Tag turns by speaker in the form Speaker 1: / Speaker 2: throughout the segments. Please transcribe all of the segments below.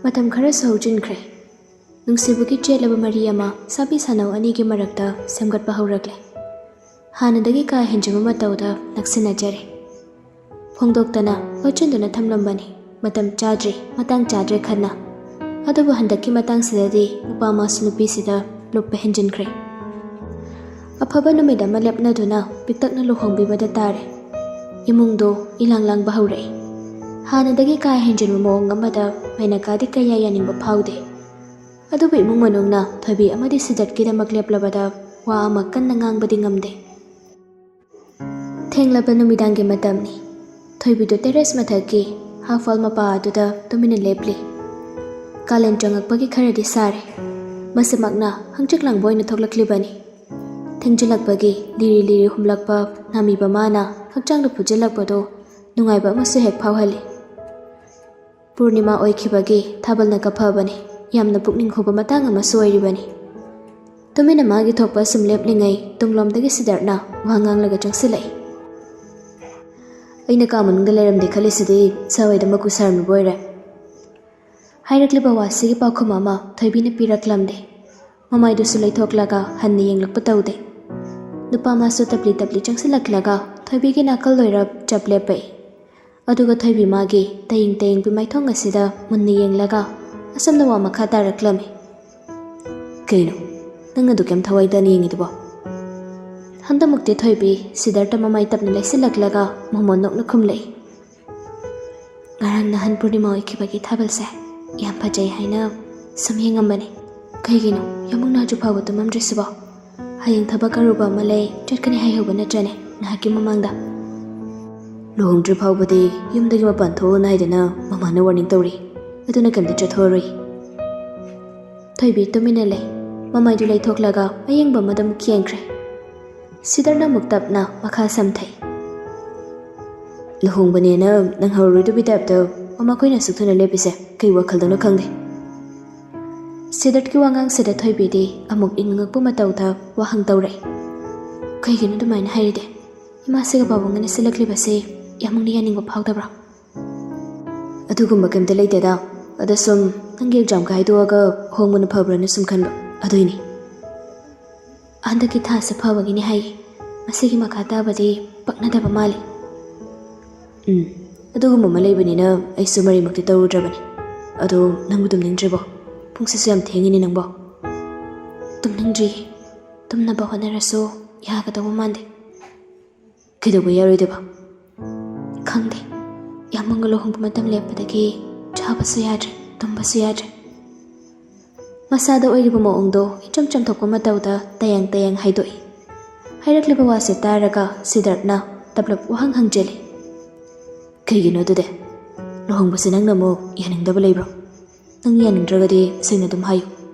Speaker 1: ꯃꯇꯝ ꯈꯔꯁꯨ ꯍꯧꯖꯤꯟꯈ꯭ꯔꯦ꯫ ꯅꯨꯡꯁꯤꯕꯒꯤ ꯆꯦꯠꯂꯕ ꯃꯔꯤ ꯑꯃ ꯁꯥꯕꯤ ꯁꯥꯅꯧ ꯑꯅꯤꯒꯤ ꯃꯔꯛꯇ ꯁꯦꯝꯒꯠꯄ ꯍꯧꯔꯛꯂꯦ꯫ ꯍꯥꯟꯅꯗꯒꯤ ꯀꯥ ꯍꯦꯟꯖꯕ ꯃꯇꯧꯗ ꯅꯛꯁꯤꯟꯅꯖꯔꯦ꯫ ꯐꯣꯡꯗꯣꯛꯇꯅ ꯂꯣꯠꯁꯤꯟꯗꯨꯅ ꯊꯝꯂꯝꯕꯅꯤ ꯃꯇꯝ ꯆꯥꯗ꯭ꯔꯤ ꯃꯇꯥꯡ ꯆꯥꯗ꯭ꯔꯦ ꯈꯟꯅ꯫ ꯑꯗꯨꯕꯨ ꯍꯟꯗꯛꯀꯤ ꯃꯇꯥꯡꯁꯤꯗꯗꯤ ꯅꯨꯄꯥ ꯑꯃꯁꯨ ꯅꯨꯄꯤꯁꯤꯗ ꯂꯨꯞꯄ ꯍꯦꯟꯖꯤꯟꯈ꯭ꯔꯦ꯫ ꯑꯐꯕ ꯅꯨꯃꯤꯠ ꯑꯃ ꯂꯦꯞꯅꯗꯨꯅ ꯄꯤꯛꯇꯛꯅ ꯂꯨꯍꯣꯡꯕꯤꯕꯗ ꯇꯥꯔꯦ꯫ ꯏꯃꯨꯡꯗꯣ ꯏꯂꯥꯡ ꯂꯥꯡꯕ ꯍꯧꯔꯛꯏ꯫ ꯍꯥꯟꯅꯗꯒꯤ ꯀꯥ ꯍꯦꯟꯖꯤꯟꯕ ꯃꯑꯣꯡ ꯑꯃꯗ ꯃꯦꯅꯀꯥꯗꯤ ꯀꯌꯥ ꯌꯥꯅꯤꯡꯕ ꯐꯥꯎꯗꯦ꯫ ꯑꯗꯨꯕꯨ ꯏꯃꯨꯡ ꯃꯅꯨꯡꯅ ꯊꯣꯏꯕꯤ ꯑꯃꯗꯤ ꯁꯤꯗꯠꯀꯤꯗꯃꯛ ꯂꯦꯞꯂꯕꯗ ꯋꯥ ꯑꯃ ꯀꯟꯅ ꯉꯥꯡꯕꯗꯤ ꯉꯝꯗꯦ꯫ ꯊꯦꯡꯂꯕ ꯅꯨꯃꯤꯗꯥꯡꯒꯤ ꯃꯇꯝꯅꯤ꯫ ꯊꯣꯏꯕꯤꯗꯨ ꯇꯦꯔꯦꯁ ꯃꯊꯛꯀꯤ ꯍꯥꯐꯋꯥꯜ ꯃꯄꯥ ꯑꯗꯨꯗ ꯇꯨꯃꯤꯟꯅ ꯂꯦꯞꯂꯤ꯫ ꯀꯥꯂꯦꯟ ꯆꯪꯉꯛꯄꯒꯤ ꯈꯔꯗꯤ ꯁꯥꯔꯦ꯫ ꯃꯁꯤꯃꯛꯅ ꯍꯪꯆꯤꯛ ꯂꯥꯡꯕ ꯑꯣꯏꯅ ꯊꯣꯛꯂꯛꯂꯤꯕꯅꯤ꯫ ꯊꯦꯡꯖꯤꯜꯂꯛꯄꯒꯤ ꯂꯤꯔꯤ ꯂꯤꯔꯤ ꯍꯨꯝꯂꯛꯄ ꯅꯥꯃꯤꯕ ꯃꯥꯅ ꯍꯛꯆꯥꯡꯗ ꯐꯨꯖꯤꯜꯂꯛꯄꯗꯣ ꯅꯨꯡꯉꯥꯏꯕ ꯑꯃꯁꯨ ꯍꯦꯛ ꯐꯥꯎꯍꯜꯂꯤ꯫ ꯄꯨꯔꯅꯤꯃꯥ ꯑꯣꯏꯈꯤꯕꯒꯤ ꯊꯥꯕꯜꯅ ꯀꯞꯐꯕꯅꯤ꯫ ꯌꯥꯝꯅ ꯄꯨꯛꯅꯤꯡ ꯍꯨꯕ ꯃꯇꯥꯡ ꯑꯃꯁꯨ ꯑꯣꯏꯔꯤꯕꯅꯤ꯫ ꯇꯨꯃꯤꯟꯅ ꯃꯥꯒꯤ ꯊꯣꯛꯄ ꯑꯁꯨꯝ ꯂꯦꯞꯂꯤꯉꯩ ꯇꯨꯡꯂꯣꯝꯗꯒꯤ ꯁꯤꯗꯔꯅ ꯋꯥ ꯉꯥꯡꯂꯒ ꯆꯪꯁꯤꯜꯂꯛꯏ꯫ ꯑꯩꯅ ꯀꯥ ꯃꯅꯨꯡꯗ ꯂꯩꯔꯝꯗꯦ ꯈꯜꯂꯤꯁꯤꯗꯤ ꯁꯋꯥꯏꯗ ꯃꯀꯨ ꯁꯥꯔꯝꯂꯕ ꯑꯣꯏꯔꯦ꯫ ꯍꯥꯏꯔꯛꯂꯤꯕ ꯋꯥꯁꯤꯒꯤ ꯄꯥꯎꯈꯨꯝ ꯑꯃ ꯊꯣꯏꯕꯤꯅ ꯄꯤꯔꯛꯂꯝꯗꯦ꯫ ꯃꯃꯥꯏꯗꯨꯁꯨ ꯂꯩꯊꯣꯛꯂꯒ ꯍꯟꯅ ꯌꯦꯡꯂꯛꯄ ꯇꯧꯗꯦ꯫ ꯅꯨꯄꯥ ꯑꯃꯁꯨ ꯇꯞꯂꯤ ꯇꯞꯂꯤ ꯆꯪꯁꯤꯜꯂꯛꯂꯒ ꯊꯣꯏꯕꯤꯒꯤ ꯅꯥꯀꯜ ꯂꯣꯏꯔꯞ ꯆꯞ ꯂꯦꯞꯄꯛꯏ꯫ ꯑꯗꯨꯒ ꯊꯣꯏꯕꯤ ꯃꯥꯒꯤ ꯇꯌꯤꯡ ꯇꯌꯤꯡꯕꯤ ꯃꯥꯏꯊꯣꯡ ꯑꯁꯤꯗ ꯃꯨꯟꯅ ꯌꯦꯡꯂꯒ ꯑꯁꯨꯝꯅ ꯋꯥ ꯃꯈꯥ ꯇꯥꯔꯛꯂꯝꯃꯤ꯫ ꯀꯩꯅꯣ ꯅꯪ ꯑꯗꯨ ꯀꯩꯝ ꯊꯋꯥꯏ ꯇꯥꯅ ꯌꯦꯡꯉꯤꯗꯨꯕꯣ? ꯍꯟꯗꯛꯃꯨꯛꯇꯤ ꯊꯣꯏꯕꯤ ꯁꯤꯗꯔꯇ ꯃꯃꯥꯏ ꯇꯞꯅ ꯂꯩꯁꯤꯜꯂꯛꯂꯒ ꯃꯣꯃꯣꯟ ꯅꯣꯛꯅ ꯈꯨꯝꯂꯛꯏ꯫ ꯉꯔꯥꯡ ꯅꯍꯥꯟ ꯄꯨꯔꯅꯤꯃꯥ ꯑꯣꯏꯈꯤꯕꯒꯤ ꯊꯥꯕꯜꯁꯦ ꯌꯥꯝ ꯐꯖꯩ ꯍꯥꯏꯅ ꯁꯨꯝ ꯌꯦꯡꯉꯝꯕꯅꯤ꯫ ꯀꯩꯒꯤꯅꯣ ꯌꯥꯝꯃꯨꯛꯅ ꯍꯧꯖꯤꯛ ꯐꯥꯎꯕ ꯇꯨꯝꯃꯝꯗ꯭ꯔꯤꯁꯤꯕꯣ? ꯍꯌꯦꯡ ꯊꯕꯛ ꯑꯔꯨꯕ ꯑꯃ ꯂꯩ ꯆꯠꯀꯅꯤ ꯍꯥꯏꯍꯧꯕ ꯅꯠꯇ꯭ꯔꯅꯦ ꯉꯥꯏꯍꯥꯛꯀꯤ ꯃꯃꯥꯡꯗ? ꯂꯨꯍꯣꯡꯗ꯭ꯔꯤ ꯐꯥꯎꯕꯗꯤ ꯌꯨꯝꯗꯒꯤ ꯃꯄꯥꯟ ꯊꯣꯛꯑꯣꯅ ꯍꯥꯏꯗꯅ ꯃꯃꯥꯅ ꯋꯥꯔꯅꯤꯡ ꯇꯧꯔꯤ꯫ ꯑꯗꯨꯅ ꯀꯩꯝꯇ ꯆꯠꯊꯣꯛꯑꯔꯣꯏ꯫ ꯊꯣꯏꯕꯤ ꯇꯨꯃꯤꯟꯅ ꯂꯩ꯫ ꯃꯃꯥꯏꯗꯨ ꯂꯩꯊꯣꯛꯂꯒ ꯑꯌꯦꯡꯕ ꯑꯃꯗ ꯑꯃꯨꯛ ꯌꯦꯡꯈ꯭ꯔꯦ꯫ ꯁꯤꯗꯔꯅ ꯑꯃꯨꯛ ꯇꯞꯅ ꯃꯈꯥ ꯁꯝꯊꯩ꯫ ꯂꯨꯍꯣꯡꯕꯅꯦꯅ ꯅꯪ ꯍꯧꯔꯔꯣꯏꯗꯕꯤ ꯇꯥꯏꯞꯇ ꯃꯃꯥꯈꯣꯏꯅ ꯑꯁꯨꯛ ꯊꯨꯅ ꯂꯦꯞꯄꯤꯁꯦ ꯀꯩ ꯋꯥꯈꯜꯗꯅꯣ ꯈꯪꯗꯦ꯫ ꯁꯤꯗꯔꯠꯀꯤ ꯋꯥꯉꯥꯡꯁꯤꯗ ꯊꯣꯏꯕꯤꯗꯤ ꯑꯃꯨꯛ ꯏꯪꯉꯛꯄ ꯃꯇꯧꯗ ꯋꯥꯍꯪ ꯇꯧꯔꯛꯏ꯫ ꯀꯩꯒꯤꯅꯣ ꯑꯗꯨꯃꯥꯏꯅ ꯍꯥꯏꯔꯤꯗꯤ? ꯏꯃꯥꯁꯤꯒ ꯄꯥꯕꯨꯡꯒꯅ ꯁꯤꯜꯂꯛꯂꯤꯕꯁꯤ ꯌꯥꯝꯃꯨꯛꯅ ꯌꯥꯅꯤꯡꯕ ꯐꯥꯎꯗꯕ꯭ꯔꯣ? ꯑꯗꯨꯒꯨꯝꯕ ꯀꯩꯝꯇ ꯂꯩꯇꯦꯗ꯫ ꯑꯗ ꯁꯨꯝ ꯅꯪꯒꯤ ꯑꯦꯛꯖꯥꯝ ꯍꯥꯏꯗꯣꯛꯑꯒ ꯍꯣꯡꯕꯅ ꯐꯕ꯭ꯔꯅ ꯁꯨꯝ ꯈꯟꯕ ꯑꯗꯨꯏꯅꯤ꯫ ꯍꯟꯗꯛꯀꯤ ꯊꯥꯁꯦ ꯐꯕꯒꯤꯅꯤ ꯍꯥꯏꯌꯦ꯫ ꯃꯁꯤꯒꯤ ꯃꯈꯥ ꯇꯥꯕꯗꯤ ꯄꯛꯅꯗꯕ ꯃꯥꯜꯂꯤ꯫ ꯑꯗꯨꯒꯨꯝꯕ ꯑꯃ ꯂꯩꯕꯅꯤꯅ ꯑꯩꯁꯨ ꯃꯔꯤꯃꯛꯇꯤ ꯇꯧꯔꯨꯗ꯭ꯔꯕꯅꯤ꯫ ꯑꯗꯣ ꯅꯪꯕꯨ ꯇꯨꯝꯅꯤꯡꯗ꯭ꯔꯤꯕꯣ? ꯄꯨꯡꯁꯤꯁꯨ ꯌꯥꯝ ꯊꯦꯡꯉꯤꯅꯤ ꯅꯪꯕꯣ꯫ ꯇꯨꯝꯅꯤꯡꯗ꯭ꯔꯤꯌꯦ꯫ ꯇꯨꯝꯅꯕ ꯍꯣꯠꯅꯔꯁꯨ ꯌꯥꯒꯗꯧꯕ ꯃꯥꯟꯗꯦ꯫ ꯀꯩꯗꯧꯕ ꯌꯥꯔꯣꯏꯗꯕ? ꯈꯪꯗꯦ꯫ ꯌꯥꯝꯃꯨꯡꯒ ꯂꯨꯍꯣꯡꯕ ꯃꯇꯝ ꯂꯦꯞꯄꯗꯒꯤ ꯆꯥꯕꯁꯨ ꯌꯥꯗ꯭ꯔꯦ ꯇꯨꯝꯕꯁꯨ ꯌꯥꯗ꯭ꯔꯦ꯫ ꯃꯁꯥꯗ ꯑꯣꯏꯔꯤꯕ ꯃꯑꯣꯡꯗꯣ ꯏꯆꯝ ꯆꯝꯊꯣꯛꯄ ꯃꯇꯧꯗ ꯇꯌꯥꯡ ꯇꯌꯥꯡ ꯍꯥꯏꯗꯣꯛꯏ꯫ ꯍꯥꯏꯔꯛꯂꯤꯕ ꯋꯥꯁꯦ ꯇꯥꯔꯒ ꯁꯤꯗꯔꯠꯅ ꯇꯞꯂꯞ ꯋꯥꯍꯪ ꯍꯪꯖꯤꯜꯂꯤ꯫ ꯀꯩꯒꯤꯅꯣ ꯑꯗꯨꯗꯤ? ꯂꯨꯍꯣꯡꯕꯁꯦ ꯅꯪꯅ ꯑꯃꯨꯛ ꯌꯥꯅꯤꯡꯗꯕ ꯂꯩꯕ꯭ꯔꯣ? ꯅꯪ ꯌꯥꯅꯤꯡꯗ꯭ꯔꯒꯗꯤ ꯁꯦꯡꯅ ꯑꯗꯨꯝ ꯍꯥꯏꯌꯨ꯫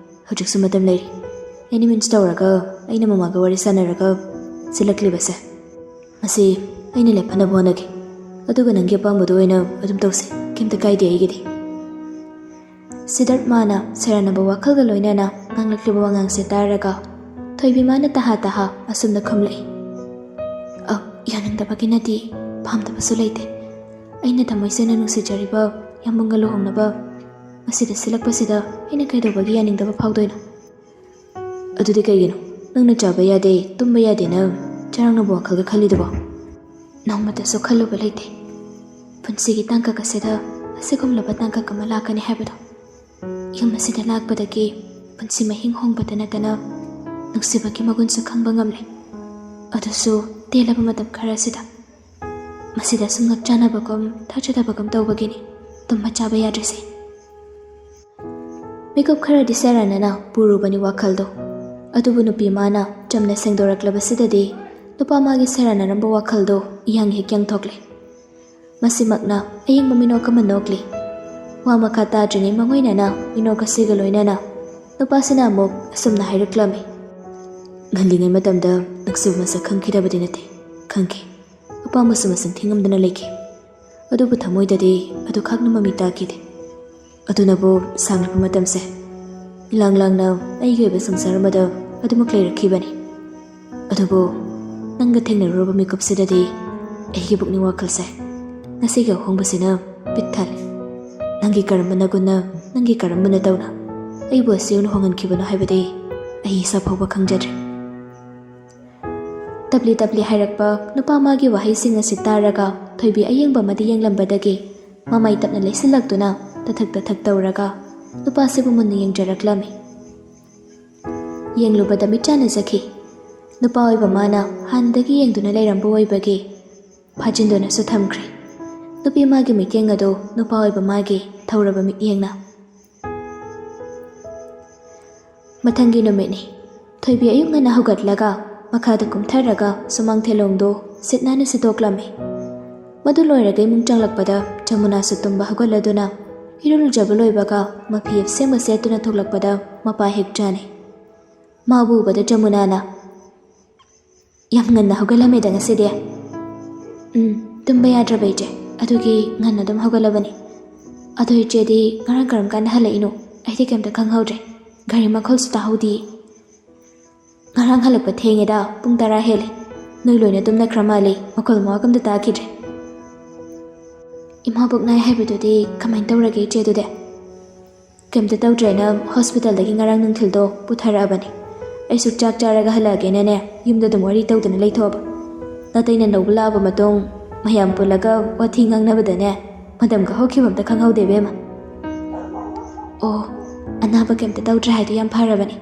Speaker 1: ꯍꯧꯖꯤꯛꯁꯨ ꯃꯇꯝ ꯂꯩꯔꯤ꯫ ꯑꯦꯅꯤ ꯃꯤꯟꯁ ꯇꯧꯔꯒ ꯑꯩꯅ ꯃꯃꯥꯒ ꯋꯥꯔꯤ ꯁꯥꯟꯅꯔꯒ ꯁꯤꯜꯂꯛꯂꯤꯕꯁꯦ ꯃꯁꯤ ꯑꯩꯅ ꯂꯦꯞꯍꯟꯅꯕ ꯍꯣꯠꯅꯒꯦ꯫ ꯑꯗꯨꯒ ꯅꯪꯒꯤ ꯑꯄꯥꯝꯕꯗꯣ ꯑꯣꯏꯅ ꯑꯗꯨꯝ ꯇꯧꯁꯦ ꯀꯩꯝꯇ ꯀꯥꯏꯗꯦ ꯑꯩꯒꯤꯗꯤ꯫ ꯁꯤꯗꯔꯠ ꯃꯥꯅ ꯁꯦꯔꯥꯟꯅꯕ ꯋꯥꯈꯜꯒ ꯂꯣꯏꯅꯅ ꯉꯥꯡꯂꯛꯂꯤꯕ ꯋꯥꯉꯥꯡꯁꯦ ꯇꯥꯔꯒ ꯊꯣꯏꯕꯤ ꯃꯥꯅ ꯇꯍꯥ ꯇꯍꯥ ꯑꯁꯨꯝꯅ ꯈꯨꯝꯂꯛꯏ꯫ ꯌꯥꯅꯤꯡꯗꯕꯒꯤ ꯅꯠꯇꯦ ꯄꯥꯝꯗꯕꯁꯨ ꯂꯩꯇꯦ꯫ ꯑꯩꯅ ꯊꯃꯣꯏ ꯁꯦꯡꯅ ꯅꯨꯡꯁꯤꯖꯔꯤꯕ ꯌꯥꯝꯃꯨꯡꯒ ꯂꯨꯍꯣꯡꯅꯕ ꯃꯁꯤꯗ ꯁꯤꯜꯂꯛꯄꯁꯤꯗ ꯑꯩꯅ ꯀꯩꯗꯧꯕꯒꯤ ꯌꯥꯅꯤꯡꯗꯕ ꯐꯥꯎꯗꯣꯏꯅꯣ? ꯑꯗꯨꯗꯤ ꯀꯩꯒꯤꯅꯣ ꯅꯪꯅ ꯆꯥꯕ ꯌꯥꯗꯦ ꯇꯨꯝꯕ ꯌꯥꯗꯦꯅ ꯆꯔꯥꯡꯅꯕ ꯋꯥꯈꯜꯒ ꯈꯜꯂꯤꯗꯨꯕꯣ? ꯅꯣꯡꯃꯇꯁꯨ ꯈꯜꯂꯨꯕ ꯂꯩꯇꯦ꯫ ꯄꯨꯟꯁꯤꯒꯤ ꯇꯥꯡꯀꯛ ꯑꯁꯤꯗ ꯑꯁꯤꯒꯨꯝꯂꯕ ꯇꯥꯡꯀꯛ ꯑꯃ ꯂꯥꯛꯀꯅꯤ ꯍꯥꯏꯕꯗꯣ꯫ ꯌꯨꯝ ꯑꯁꯤꯗ ꯂꯥꯛꯄꯗꯒꯤ ꯄꯨꯟꯁꯤ ꯃꯍꯤꯡ ꯍꯣꯡꯕꯇ ꯅꯠꯇꯅ ꯅꯨꯡꯁꯤꯕꯒꯤ ꯃꯒꯨꯟꯁꯨ ꯈꯪꯕ ꯉꯝꯂꯦ꯫ ꯑꯗꯨꯁꯨ ꯇꯦꯜꯂꯕ ꯃꯇꯝ ꯈꯔꯁꯤꯗ꯫ ꯃꯁꯤꯗ ꯁꯨꯝ ꯉꯛꯆꯥꯅꯕꯒꯨꯝ ꯊꯥꯖꯗꯕꯒꯨꯝ ꯇꯧꯕꯒꯤꯅꯤ ꯇꯨꯝꯕ ꯆꯥꯕ ꯌꯥꯗ꯭ꯔꯤꯁꯦ꯫ ꯃꯤꯀꯨꯞ ꯈꯔꯗꯤ ꯁꯦꯔꯥꯟꯅꯅ ꯄꯨꯔꯨꯕꯅꯤ ꯋꯥꯈꯜꯗꯣ꯫ ꯑꯗꯨꯕꯨ ꯅꯨꯄꯤ ꯃꯥꯅ ꯆꯝꯅ ꯁꯦꯡꯗꯣꯔꯛꯂꯕꯁꯤꯗꯗꯤ ꯅꯨꯄꯥ ꯃꯥꯒꯤ ꯁꯦꯔꯥꯟꯅꯔꯝꯕ ꯋꯥꯈꯜꯗꯣ ꯏꯌꯥꯡ ꯍꯦꯛ ꯌꯥꯡꯊꯣꯛꯂꯦ꯫ ꯃꯁꯤꯃꯛꯅ ꯑꯌꯦꯡꯕ ꯃꯤꯅꯣꯛ ꯑꯃ ꯅꯣꯛꯂꯤ꯫ ꯋꯥ ꯃꯈꯥ ꯇꯥꯗ꯭ꯔꯤꯉꯩ ꯃꯉꯣꯏꯅꯅ ꯃꯤꯅꯣꯛ ꯑꯁꯤꯒ ꯂꯣꯏꯅꯅ ꯅꯨꯄꯥꯁꯤꯅ ꯑꯃꯨꯛ ꯑꯁꯨꯝꯅ ꯍꯥꯏꯔꯛꯂꯝꯃꯤ꯫ ꯉꯜꯂꯤꯉꯩ ꯃꯇꯝꯗ ꯅꯛꯁꯤꯕ ꯃꯁꯛ ꯈꯪꯈꯤꯗꯕꯗꯤ ꯅꯠꯇꯦ ꯈꯪꯈꯤ꯫ ꯑꯄꯥꯝꯕꯁꯨ ꯃꯁꯤꯡ ꯊꯤꯉꯝꯗꯅ ꯂꯩꯈꯤ꯫ ꯑꯗꯨꯕꯨ ꯊꯃꯣꯏꯗꯗꯤ ꯑꯗꯨ ꯈꯛꯅ ꯃꯃꯤ ꯇꯥꯈꯤꯗꯦ꯫ ꯑꯗꯨꯅꯕꯨ ꯁꯥꯡꯂꯕ ꯃꯇꯝꯁꯦ ꯏꯂꯥꯡ ꯂꯥꯡꯅ ꯑꯩꯒꯤ ꯑꯣꯏꯕ ꯁꯪꯁꯥꯔ ꯑꯃꯗ ꯑꯗꯨꯃꯛ ꯂꯩꯔꯛꯈꯤꯕꯅꯤ꯫ ꯑꯗꯨꯕꯨ ꯅꯪꯒ ꯊꯦꯡꯅꯔꯨꯔꯕ ꯃꯤꯀꯨꯞꯁꯤꯗꯗꯤ ꯑꯩꯒꯤ ꯄꯨꯛꯅꯤꯡ ꯋꯥꯈꯜꯁꯦ ꯉꯁꯤꯒꯤ ꯑꯍꯣꯡꯕꯁꯤꯅ ꯄꯤꯛ ꯊꯜꯂꯦ꯫ ꯅꯪꯒꯤ ꯀꯔꯝꯕ ꯅꯒꯨꯟꯅ ꯅꯪꯒꯤ ꯀꯔꯝꯕ ꯅꯇꯧꯅ ꯑꯩꯕꯨ ꯑꯁꯤꯎꯅ ꯍꯣꯡꯍꯟꯈꯤꯕꯅꯣ ꯍꯥꯏꯕꯗꯤ ꯑꯩ ꯏꯁꯥ ꯐꯥꯎꯕ ꯈꯪꯖꯗ꯭ꯔꯦ꯫ ꯇꯞꯂꯤ ꯇꯞꯂꯤ ꯍꯥꯏꯔꯛꯄ ꯅꯨꯄꯥ ꯑꯃꯒꯤ ꯋꯥꯍꯩꯁꯤꯡ ꯑꯁꯤ ꯇꯥꯔꯒ ꯊꯣꯏꯕꯤ ꯑꯌꯦꯡꯕ ꯑꯃꯗꯤ ꯌꯦꯡꯂꯝꯕꯗꯒꯤ ꯃꯃꯩ ꯇꯞꯅ ꯂꯩꯁꯤꯜꯂꯛꯇꯨꯅ ꯇꯊꯛ ꯇꯧꯔꯒ ꯅꯨꯄꯥꯁꯤꯕꯨ ꯃꯨꯟꯅ ꯌꯦꯡꯖꯔꯛꯂꯝꯃꯤ꯫ ꯌꯦꯡꯂꯨꯕꯗ ꯃꯤꯠ ꯆꯥꯟꯅꯖꯈꯤ꯫ ꯅꯨꯄꯥ ꯑꯣꯏꯕ ꯃꯥꯅ ꯍꯥꯟꯅꯗꯒꯤ ꯌꯦꯡꯗꯨꯅ ꯂꯩꯔꯝꯕ ꯑꯣꯏꯕꯒꯤ ꯐꯥꯖꯤꯟꯗꯨꯅꯁꯨ ꯊꯝꯈ꯭ꯔꯦ ꯅꯨꯄꯤ ꯃꯥꯒꯤ ꯃꯤꯠꯌꯦꯡ ꯑꯗꯨ ꯅꯨꯄꯥ ꯑꯣꯏꯕ ꯃꯥꯒꯤ ꯊꯧꯔꯕ ꯃꯤꯠꯌꯦꯡꯅ꯫ ꯃꯊꯪꯒꯤ ꯅꯨꯃꯤꯠꯅꯤ꯫ ꯊꯣꯏꯕꯤ ꯑꯌꯨꯛ ꯉꯟꯅ ꯍꯧꯒꯠꯂꯒ ꯃꯈꯥꯗ ꯀꯨꯝꯊꯔꯒ ꯁꯨꯃꯥꯡ ꯊꯦꯂꯣꯡꯗꯣ ꯁꯤꯠ ꯅꯥꯟꯅ ꯁꯤꯠꯇꯣꯛꯂꯝꯃꯤ꯫ ꯃꯗꯨ ꯂꯣꯏꯔꯒ ꯏꯃꯨꯡ ꯆꯪꯂꯛꯄꯗ ꯖꯃꯨꯅꯥꯁꯨ ꯇꯨꯝꯕ ꯍꯧꯒꯠꯂꯗꯨꯅ ꯏꯔꯨ ꯂꯨꯖꯕ ꯂꯣꯏꯕꯒ ꯃꯐꯤ ꯑꯁꯦꯡꯕ ꯁꯦꯠꯇꯨꯅ ꯊꯣꯛꯂꯛꯄꯗ ꯃꯄꯥ ꯍꯦꯛ ꯆꯥꯅꯩ꯫ ꯃꯥꯕꯨ ꯎꯕꯗ ꯖꯃꯨꯅꯥꯅ "ꯌꯥꯝ ꯉꯟꯅ ꯍꯧꯒꯠꯂꯝꯃꯦꯗ ꯉꯁꯤꯗꯤ." ꯇꯨꯝꯕ ꯌꯥꯗ꯭ꯔꯕ ꯏꯆꯦ, ꯑꯗꯨꯒꯤ ꯉꯟꯅ ꯑꯗꯨꯝ ꯍꯧꯒꯠꯂꯕꯅꯤ꯫ ꯑꯗꯣ ꯏꯆꯦꯗꯤ ꯉꯔꯥꯡ ꯀꯔꯝ ꯀꯥꯟꯗ ꯍꯜꯂꯛꯏꯅꯣ? ꯑꯩꯗꯤ ꯀꯩꯝꯇ ꯈꯪꯍꯧꯗ꯭ꯔꯦ, ꯒꯥꯔꯤ ꯃꯈꯣꯜꯁꯨ ꯇꯥꯍꯧꯗꯤꯌꯦ꯫ ꯉꯔꯥꯡ ꯍꯜꯂꯛꯄ ꯊꯦꯡꯉꯦꯗ, ꯄꯨꯡ 10 ꯍꯦꯜꯂꯦ꯫ ꯅꯣꯏ ꯂꯣꯏꯅ ꯇꯨꯝꯅꯈ꯭ꯔ ꯃꯥꯜꯂꯤ, ꯃꯈꯣꯜ ꯃꯋꯥ ꯀꯝꯇ ꯇꯥꯈꯤꯗ꯭ꯔꯦ꯫ ꯏꯃꯥꯕꯣꯛ ꯅꯥꯏ ꯍꯥꯏꯕꯗꯨꯗꯤ ꯀꯃꯥꯏꯅ ꯇꯧꯔꯒꯦ ꯏꯆꯦ ꯑꯗꯨꯗꯤ? ꯀꯩꯝꯇ ꯇꯧꯗ꯭ꯔꯦꯅ ꯍꯣꯁꯄꯤꯇꯥꯜꯗꯒꯤ ꯉꯔꯥꯡ ꯅꯨꯡꯊꯤꯜꯗꯣ ꯄꯨꯊꯔꯛꯑꯕꯅꯤ꯫ ꯑꯩꯁꯨ ꯆꯥꯛ ꯆꯥꯔꯒ ꯍꯜꯂꯛꯑꯒꯦꯅꯅꯦ ꯌꯨꯝꯗ ꯑꯗꯨꯝ ꯋꯥꯔꯤ ꯇꯧꯗꯅ ꯂꯩꯊꯣꯛꯑꯕ꯫ ꯅꯥꯇꯩꯅ ꯂꯧꯕ ꯂꯥꯛꯑꯕ ꯃꯇꯨꯡ ꯃꯌꯥꯝ ꯄꯨꯜꯂꯒ ꯋꯥꯊꯤ ꯉꯥꯡꯅꯕꯗꯅꯦ ꯃꯇꯝꯒ ꯍꯧꯈꯤꯕ ꯑꯝꯇ ꯈꯪꯍꯧꯗꯦ ꯏꯕꯦꯝꯃ꯫ ꯑꯣ, ꯑꯅꯥꯕ ꯀꯩꯝꯇ ꯇꯧꯗ꯭ꯔꯦ ꯍꯥꯏꯗꯤ ꯌꯥꯝ ꯐꯔꯕꯅꯤ꯫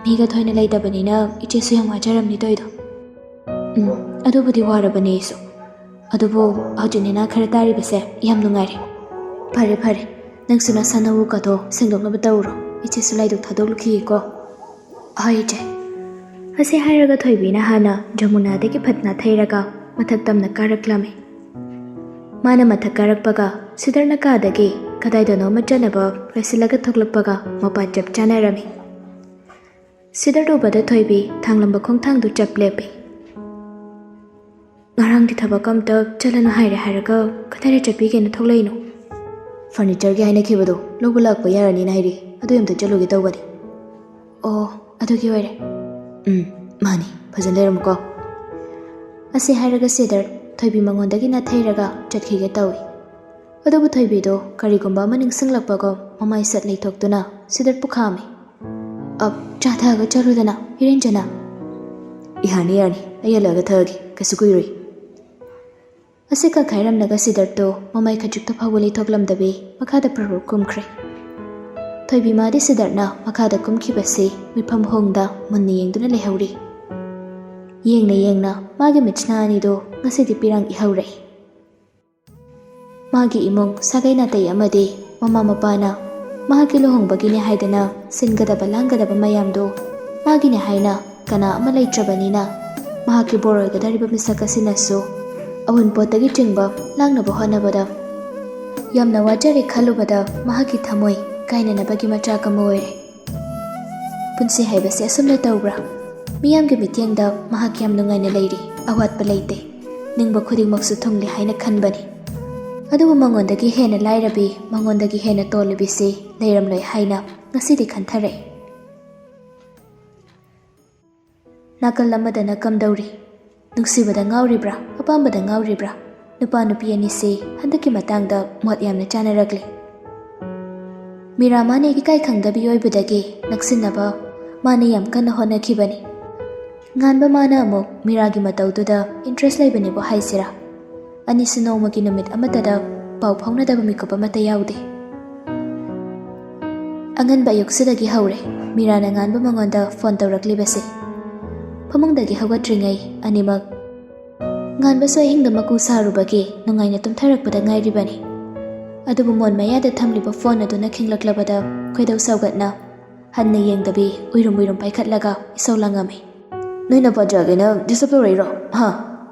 Speaker 1: ꯃꯤꯒ ꯊꯣꯏꯅ ꯂꯩꯇꯕꯅꯤꯅ ꯏꯆꯦꯁꯨ ꯌꯥꯝ ꯋꯥꯖꯔꯝꯅꯤ ꯇꯧꯏꯗꯣ꯫ ꯑꯗꯨꯕꯨꯗꯤ ꯋꯥꯔꯕꯅꯤ ꯑꯩꯁꯨ, ꯑꯗꯨꯕꯨ ꯍꯧꯖꯤꯛ ꯅꯦꯅꯥ ꯈꯔ ꯇꯥꯔꯤꯕꯁꯦ ꯌꯥꯝ ꯅꯨꯡꯉꯥꯏꯔꯦ꯫ ꯐꯔꯦ, ꯅꯪꯁꯨ ꯅꯁꯥ ꯅꯎꯀꯗꯣ ꯁꯦꯡꯗꯣꯛꯅꯕ ꯇꯧꯔꯣ꯫ ꯏꯆꯦꯁꯨ ꯂꯥꯏꯗꯨꯛ ꯊꯥꯗꯣꯛꯂꯨꯈꯤꯒꯦꯀꯣ꯫ ꯍꯣꯏ ꯏꯆꯦ꯫ ꯑꯁꯤ ꯍꯥꯏꯔꯒ ꯊꯣꯏꯕꯤꯅ ꯍꯥꯟꯅ ꯖꯃꯨꯅꯥꯗꯒꯤ ꯐꯠ ꯅꯥꯊꯩꯔꯒ ꯃꯊꯛ ꯇꯝꯅ ꯀꯥꯔꯛꯂꯝꯃꯤ꯫ ꯃꯥꯅ ꯃꯊꯛ ꯀꯥꯔꯛꯄꯒ ꯁꯤꯗꯔꯅ ꯀꯥꯗꯒꯤ ꯀꯗꯥꯏꯗꯅꯣꯃ ꯆꯠꯅꯕ ꯂꯣꯏꯁꯤꯜꯂꯒ ꯊꯣꯛꯂꯛꯄꯒ ꯃꯄꯥ ꯆꯞ ꯆꯥꯅꯔꯝꯃꯤ꯫ ꯁꯤꯗꯔ ꯎꯕꯗ ꯊꯣꯏꯕꯤ ꯊꯥꯡꯂꯝꯕ ꯈꯣꯡꯊꯥꯡꯗꯨ ꯆꯞ ꯂꯦꯞꯄꯤ꯫ ꯉꯔꯥꯡꯗꯤ ꯊꯕꯛ ꯑꯝꯇ ꯆꯠꯂꯅꯨ ꯍꯥꯏꯔꯒ ꯀꯗꯥꯏꯗ ꯆꯠꯄꯤꯒꯦꯅ ꯊꯣꯛꯂꯛꯏꯅꯣ? ꯐꯔꯅꯤꯆꯔꯒꯤ ꯍꯥꯏꯅꯈꯤꯕꯗꯣ ꯂꯧꯕ ꯂꯥꯛꯄ ꯌꯥꯔꯅꯤꯅ ꯍꯥꯏꯔꯤ, ꯑꯗꯨ ꯑꯝꯇ ꯆꯠꯂꯨꯒꯦ ꯇꯧꯕꯅꯤ꯫ ꯑꯣ, ꯑꯗꯨꯒꯤ ꯑꯣꯏꯔꯦ꯫ ꯃꯥꯅꯤ, ꯐꯖꯅ ꯂꯩꯔꯝꯃꯨꯀꯣ꯫ ꯑꯁꯤ ꯍꯥꯏꯔꯒ ꯁꯤꯗꯔ ꯊꯣꯏꯕꯤ ꯃꯉꯣꯟꯗꯒꯤ ꯅꯥꯊꯩꯔꯒ ꯆꯠꯈꯤꯒꯦ ꯇꯧꯏ꯫ ꯑꯗꯨꯕꯨ ꯊꯣꯏꯕꯤꯗꯣ ꯀꯔꯤꯒꯨꯝꯕ ꯑꯃ ꯅꯤꯡꯁꯤꯡꯂꯛꯄꯒ ꯃꯃꯥꯏ ꯁꯠ ꯂꯩꯊꯣꯛꯇꯨꯅ ꯁꯤꯗꯔ ꯄꯨꯈꯥꯝꯃꯤ꯫ ꯆꯥ ꯊꯛꯑꯒ ꯆꯠꯂꯨꯗꯅ ꯏꯔꯦꯟꯖꯅ꯫ ꯌꯥꯔꯅꯤ, ꯑꯩ ꯍꯜꯂꯛꯑꯒ ꯊꯛꯑꯒꯦ, ꯀꯩꯁꯨ ꯀꯨꯏꯔꯣꯏ꯫ ꯑꯁꯤ ꯀꯛꯈꯥꯏꯔꯝꯂꯒ ꯁꯤꯗꯔꯗꯣ ꯃꯃꯥꯏ ꯈꯖꯤꯛꯇ ꯐꯥꯎꯕ ꯂꯩꯊꯣꯛꯂꯝꯗꯕꯤ ꯃꯈꯥꯗ ꯄ꯭ꯔꯔꯣꯛ ꯀꯨꯝꯈ꯭ꯔꯦ꯫ ꯊꯣꯏꯕꯤ ꯃꯥꯗꯤ ꯁꯤꯗꯔꯅ ꯃꯈꯥꯗ ꯀꯨꯝꯈꯤꯕꯁꯤ ꯃꯤꯠꯐꯝ ꯍꯣꯡꯗ ꯃꯨꯟꯅ ꯌꯦꯡꯗꯨꯅ ꯂꯩꯍꯧꯔꯤ꯫ ꯌꯦꯡꯅ ꯃꯥꯒꯤ ꯃꯤꯠꯁꯅꯥ ꯑꯅꯤꯗꯣ ꯉꯁꯤꯗꯤ ꯄꯤꯔꯥꯡ ꯏꯍꯧꯔꯛꯏ꯫ ꯃꯥꯒꯤ ꯏꯃꯨꯡ ꯁꯥꯒꯩ ꯅꯥꯇꯩ ꯑꯃꯗꯤ ꯃꯃꯥ ꯃꯄꯥꯅ ꯃꯍꯥꯛꯀꯤ ꯂꯨꯍꯣꯡꯕꯒꯤꯅꯦ ꯍꯥꯏꯗꯅ ꯁꯤꯟꯒꯗꯕ ꯂꯥꯡꯒꯗꯕ ꯃꯌꯥꯝꯗꯣ ꯃꯥꯒꯤꯅꯦ ꯍꯥꯏꯅ ꯀꯅꯥ ꯑꯃ ꯂꯩꯇ꯭ꯔꯕꯅꯤꯅ ꯃꯍꯥꯛꯀꯤ ꯕꯣꯔ ꯑꯣꯏꯒꯗꯧꯔꯤꯕ ꯃꯤꯁꯛ ꯑꯁꯤꯅꯁꯨ ꯑꯎꯟꯄꯣꯠꯇꯒꯤ ꯆꯤꯡꯕ ꯂꯥꯡꯅꯕ ꯍꯣꯠꯅꯕꯗ ꯌꯥꯝꯅ ꯋꯥꯖꯔꯦ ꯈꯜꯂꯨꯕꯗ ꯃꯍꯥꯛꯀꯤ ꯊꯃꯣꯏ ꯀꯥꯏꯅꯅꯕꯒꯤ ꯃꯆꯥꯛ ꯑꯃ ꯑꯣꯏꯔꯦ꯫ ꯄꯨꯟꯁꯤ ꯍꯥꯏꯕꯁꯦ ꯑꯁꯨꯝꯅ ꯇꯧꯕ꯭ꯔꯥ? ꯃꯤꯌꯥꯝꯒꯤ ꯃꯤꯠꯌꯦꯡꯗ ꯃꯍꯥꯛ ꯌꯥꯝ ꯅꯨꯡꯉꯥꯏꯅ ꯂꯩꯔꯤ, ꯑꯋꯥꯠꯄ ꯂꯩꯇꯦ, ꯅꯤꯡꯕ ꯈꯨꯗꯤꯡꯃꯛꯁꯨ ꯊꯨꯡꯂꯦ ꯍꯥꯏꯅ ꯈꯟꯕꯅꯤ꯫ ꯑꯗꯨꯕꯨ ꯃꯉꯣꯟꯗꯒꯤ ꯍꯦꯟꯅ ꯂꯥꯏꯔꯕꯤ, ꯃꯉꯣꯟꯗꯒꯤ ꯍꯦꯟꯅ ꯇꯣꯜꯂꯤꯕꯤꯁꯤ ꯂꯩꯔꯝꯂꯣꯏ ꯍꯥꯏꯅ ꯉꯁꯤꯗꯤ ꯈꯟꯊꯔꯛꯏ꯫ ꯅꯥꯀꯜ ꯑꯃꯗꯅ ꯀꯝꯗꯧꯔꯤ? ꯅꯨꯡꯁꯤꯕꯗ ꯉꯥꯎꯔꯤꯕ꯭ꯔꯥ, ꯑꯄꯥꯝꯕꯗ ꯉꯥꯎꯔꯤꯕ꯭ꯔꯥ? ꯅꯨꯄꯥ ꯅꯨꯄꯤ ꯑꯅꯤꯁꯤ ꯍꯟꯗꯛꯀꯤ ꯃꯇꯥꯡꯗ ꯃꯣꯠ ꯌꯥꯝꯅ ꯆꯥꯅꯔꯛꯂꯤ꯫ ꯃꯤꯔꯥ ꯃꯥꯅ ꯏꯀꯥꯏ ꯈꯪꯗꯕꯤ ꯑꯣꯏꯕꯗꯒꯤ ꯅꯛꯁꯤꯟꯅꯕ ꯃꯥꯅ ꯌꯥꯝ ꯀꯟꯅ ꯍꯣꯠꯅꯈꯤꯕꯅꯤ꯫ ꯉꯥꯟꯕ ꯃꯥꯅ ꯑꯃꯨꯛ ꯃꯤꯔꯥꯒꯤ ꯃꯇꯧꯗꯨꯗ ꯏꯟꯇꯔꯦꯁ ꯂꯩꯕꯅꯦꯕꯨ ꯍꯥꯏꯁꯤꯔꯥ? ꯑꯅꯤꯁꯨ ꯅꯣꯡꯃꯒꯤ ꯅꯨꯃꯤꯠ ꯑꯃꯠꯇꯗ ꯄꯥꯎ ꯐꯥꯎꯅꯗꯕ ꯃꯤꯀꯨꯞ ꯑꯃꯠꯇ ꯌꯥꯎꯗꯦ꯫ ꯑꯉꯟꯕ ꯑꯌꯨꯛꯁꯤꯗꯒꯤ ꯍꯧꯔꯦ ꯃꯤꯔꯥꯅ ꯉꯥꯟꯕ ꯃꯉꯣꯟꯗ ꯐꯣꯟ ꯇꯧꯔꯛꯂꯤꯕꯁꯦ꯫ ꯐꯃꯨꯡꯗꯒꯤ ꯍꯧꯒꯠꯇ꯭ꯔꯤꯉꯩ ꯑꯅꯤꯃꯛ ꯉꯥꯟꯕꯁꯨ ꯑꯍꯤꯡꯗ ꯃꯀꯨ ꯁꯥꯔꯨꯕꯒꯤ ꯅꯨꯡꯉꯥꯏꯅ ꯇꯨꯝꯊꯔꯛꯄꯗ ꯉꯥꯏꯔꯤꯕꯅꯤ꯫ ꯑꯗꯨꯕꯨ ꯃꯣꯟ ꯃꯌꯥꯗ ꯊꯝꯂꯤꯕ ꯐꯣꯟ ꯑꯗꯨꯅ ꯈꯤꯡꯂꯛꯂꯕꯗ ꯈꯣꯏꯗꯧ ꯁꯥꯎꯒꯠꯅ ꯍꯟꯅ ꯌꯦꯡꯗꯕꯤ ꯎꯏꯔꯨꯝ ꯄꯥꯏꯈꯠꯂꯒ ꯏꯁꯧ ꯂꯥꯡꯉꯝꯃꯤ꯫ ꯅꯣꯏꯅ ꯄꯥꯖꯒꯦꯅ ꯗꯤꯁꯇꯔꯕ ꯇꯧꯔꯛꯏꯔꯣ?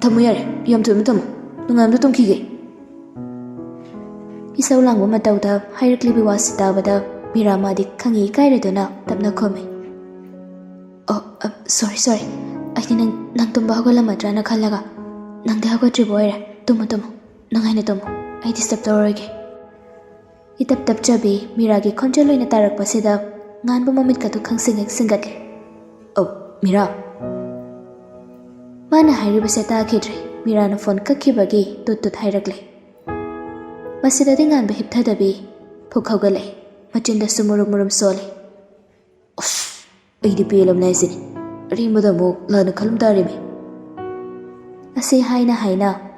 Speaker 1: ꯊꯝꯃꯨ ꯌꯥꯔꯦ, ꯌꯥꯝ ꯊꯨꯅ ꯊꯝꯃꯨ, ꯅꯨꯡꯉꯥꯏꯕꯗ ꯇꯨꯝꯈꯤꯒꯦ꯫ ꯏꯁꯧ ꯂꯥꯡꯕ ꯃꯇꯧꯗ ꯍꯥꯏꯔꯛꯂꯤꯕ ꯋꯥꯁꯤ ꯇꯥꯕꯗ ꯃꯤꯔꯥ ꯃꯥꯗꯤ ꯈꯪꯏ ꯏꯀꯥꯏꯔꯗꯨꯅ ꯇꯞꯅ ꯈꯨꯝꯃꯤ꯫ ꯁꯣꯔꯤ, ꯑꯩꯗꯤ ꯅꯪ ꯇꯨꯝꯕ ꯍꯧꯒꯠꯂꯝꯃꯗ꯭ꯔꯥꯅ ꯈꯜꯂꯒ ꯅꯪꯗꯤ ꯍꯧꯒꯠꯇ꯭ꯔꯤꯕ ꯑꯣꯏꯔꯦ꯫ ꯇꯨꯝꯃꯨ, ꯅꯨꯡꯉꯥꯏꯅ ꯇꯨꯝꯃꯨ, ꯑꯩ ꯗꯤꯁꯇꯔꯕ ꯇꯧꯔꯣꯏꯒꯦ꯫ ꯏꯇꯞ ꯇꯞꯆꯕꯤ ꯃꯤꯔꯥꯒꯤ ꯈꯣꯟꯖꯦꯜ ꯑꯣꯏꯅ ꯇꯥꯔꯛꯄꯁꯤꯗ ꯉꯥꯟꯕ ꯃꯃꯤꯠꯀꯗꯨ ꯈꯪꯁꯤꯡ ꯍꯦꯛ ꯁꯤꯡꯒꯠꯂꯤ꯫ ꯃꯤꯔꯥ꯫ ꯃꯥꯅ ꯍꯥꯏꯔꯤꯕꯁꯦ ꯇꯥꯈꯤꯗ꯭ꯔꯦ꯫ ꯃꯤꯔꯥꯅ ꯐꯣꯟ ꯀꯛꯈꯤꯕꯒꯤ ꯇꯨꯠ ꯍꯥꯏꯔꯛꯂꯦ꯫ ꯃꯁꯤꯗꯗꯤ ꯉꯥꯟꯕ ꯍꯤꯞꯊꯗꯕꯤ ꯐꯨꯛ ꯍꯧꯒꯠꯂꯛꯏ꯫ ꯃꯆꯤꯟꯗꯁꯨ ꯃꯨꯔꯨꯝ ꯃꯨꯔꯨꯝ ꯁꯣꯜꯂꯤ꯫ ꯑꯁ ꯑꯩꯗꯤ ꯄꯦꯜꯂꯕꯅꯦ ꯍꯥꯏꯁꯤꯅꯤ, ꯑꯔꯦꯝꯕꯗ ꯑꯃꯨꯛ ꯂꯥꯟꯅ ꯈꯜꯂꯝ ꯇꯥꯔꯤꯃꯤ꯫ ꯑꯁꯤ ꯍꯥꯏꯅ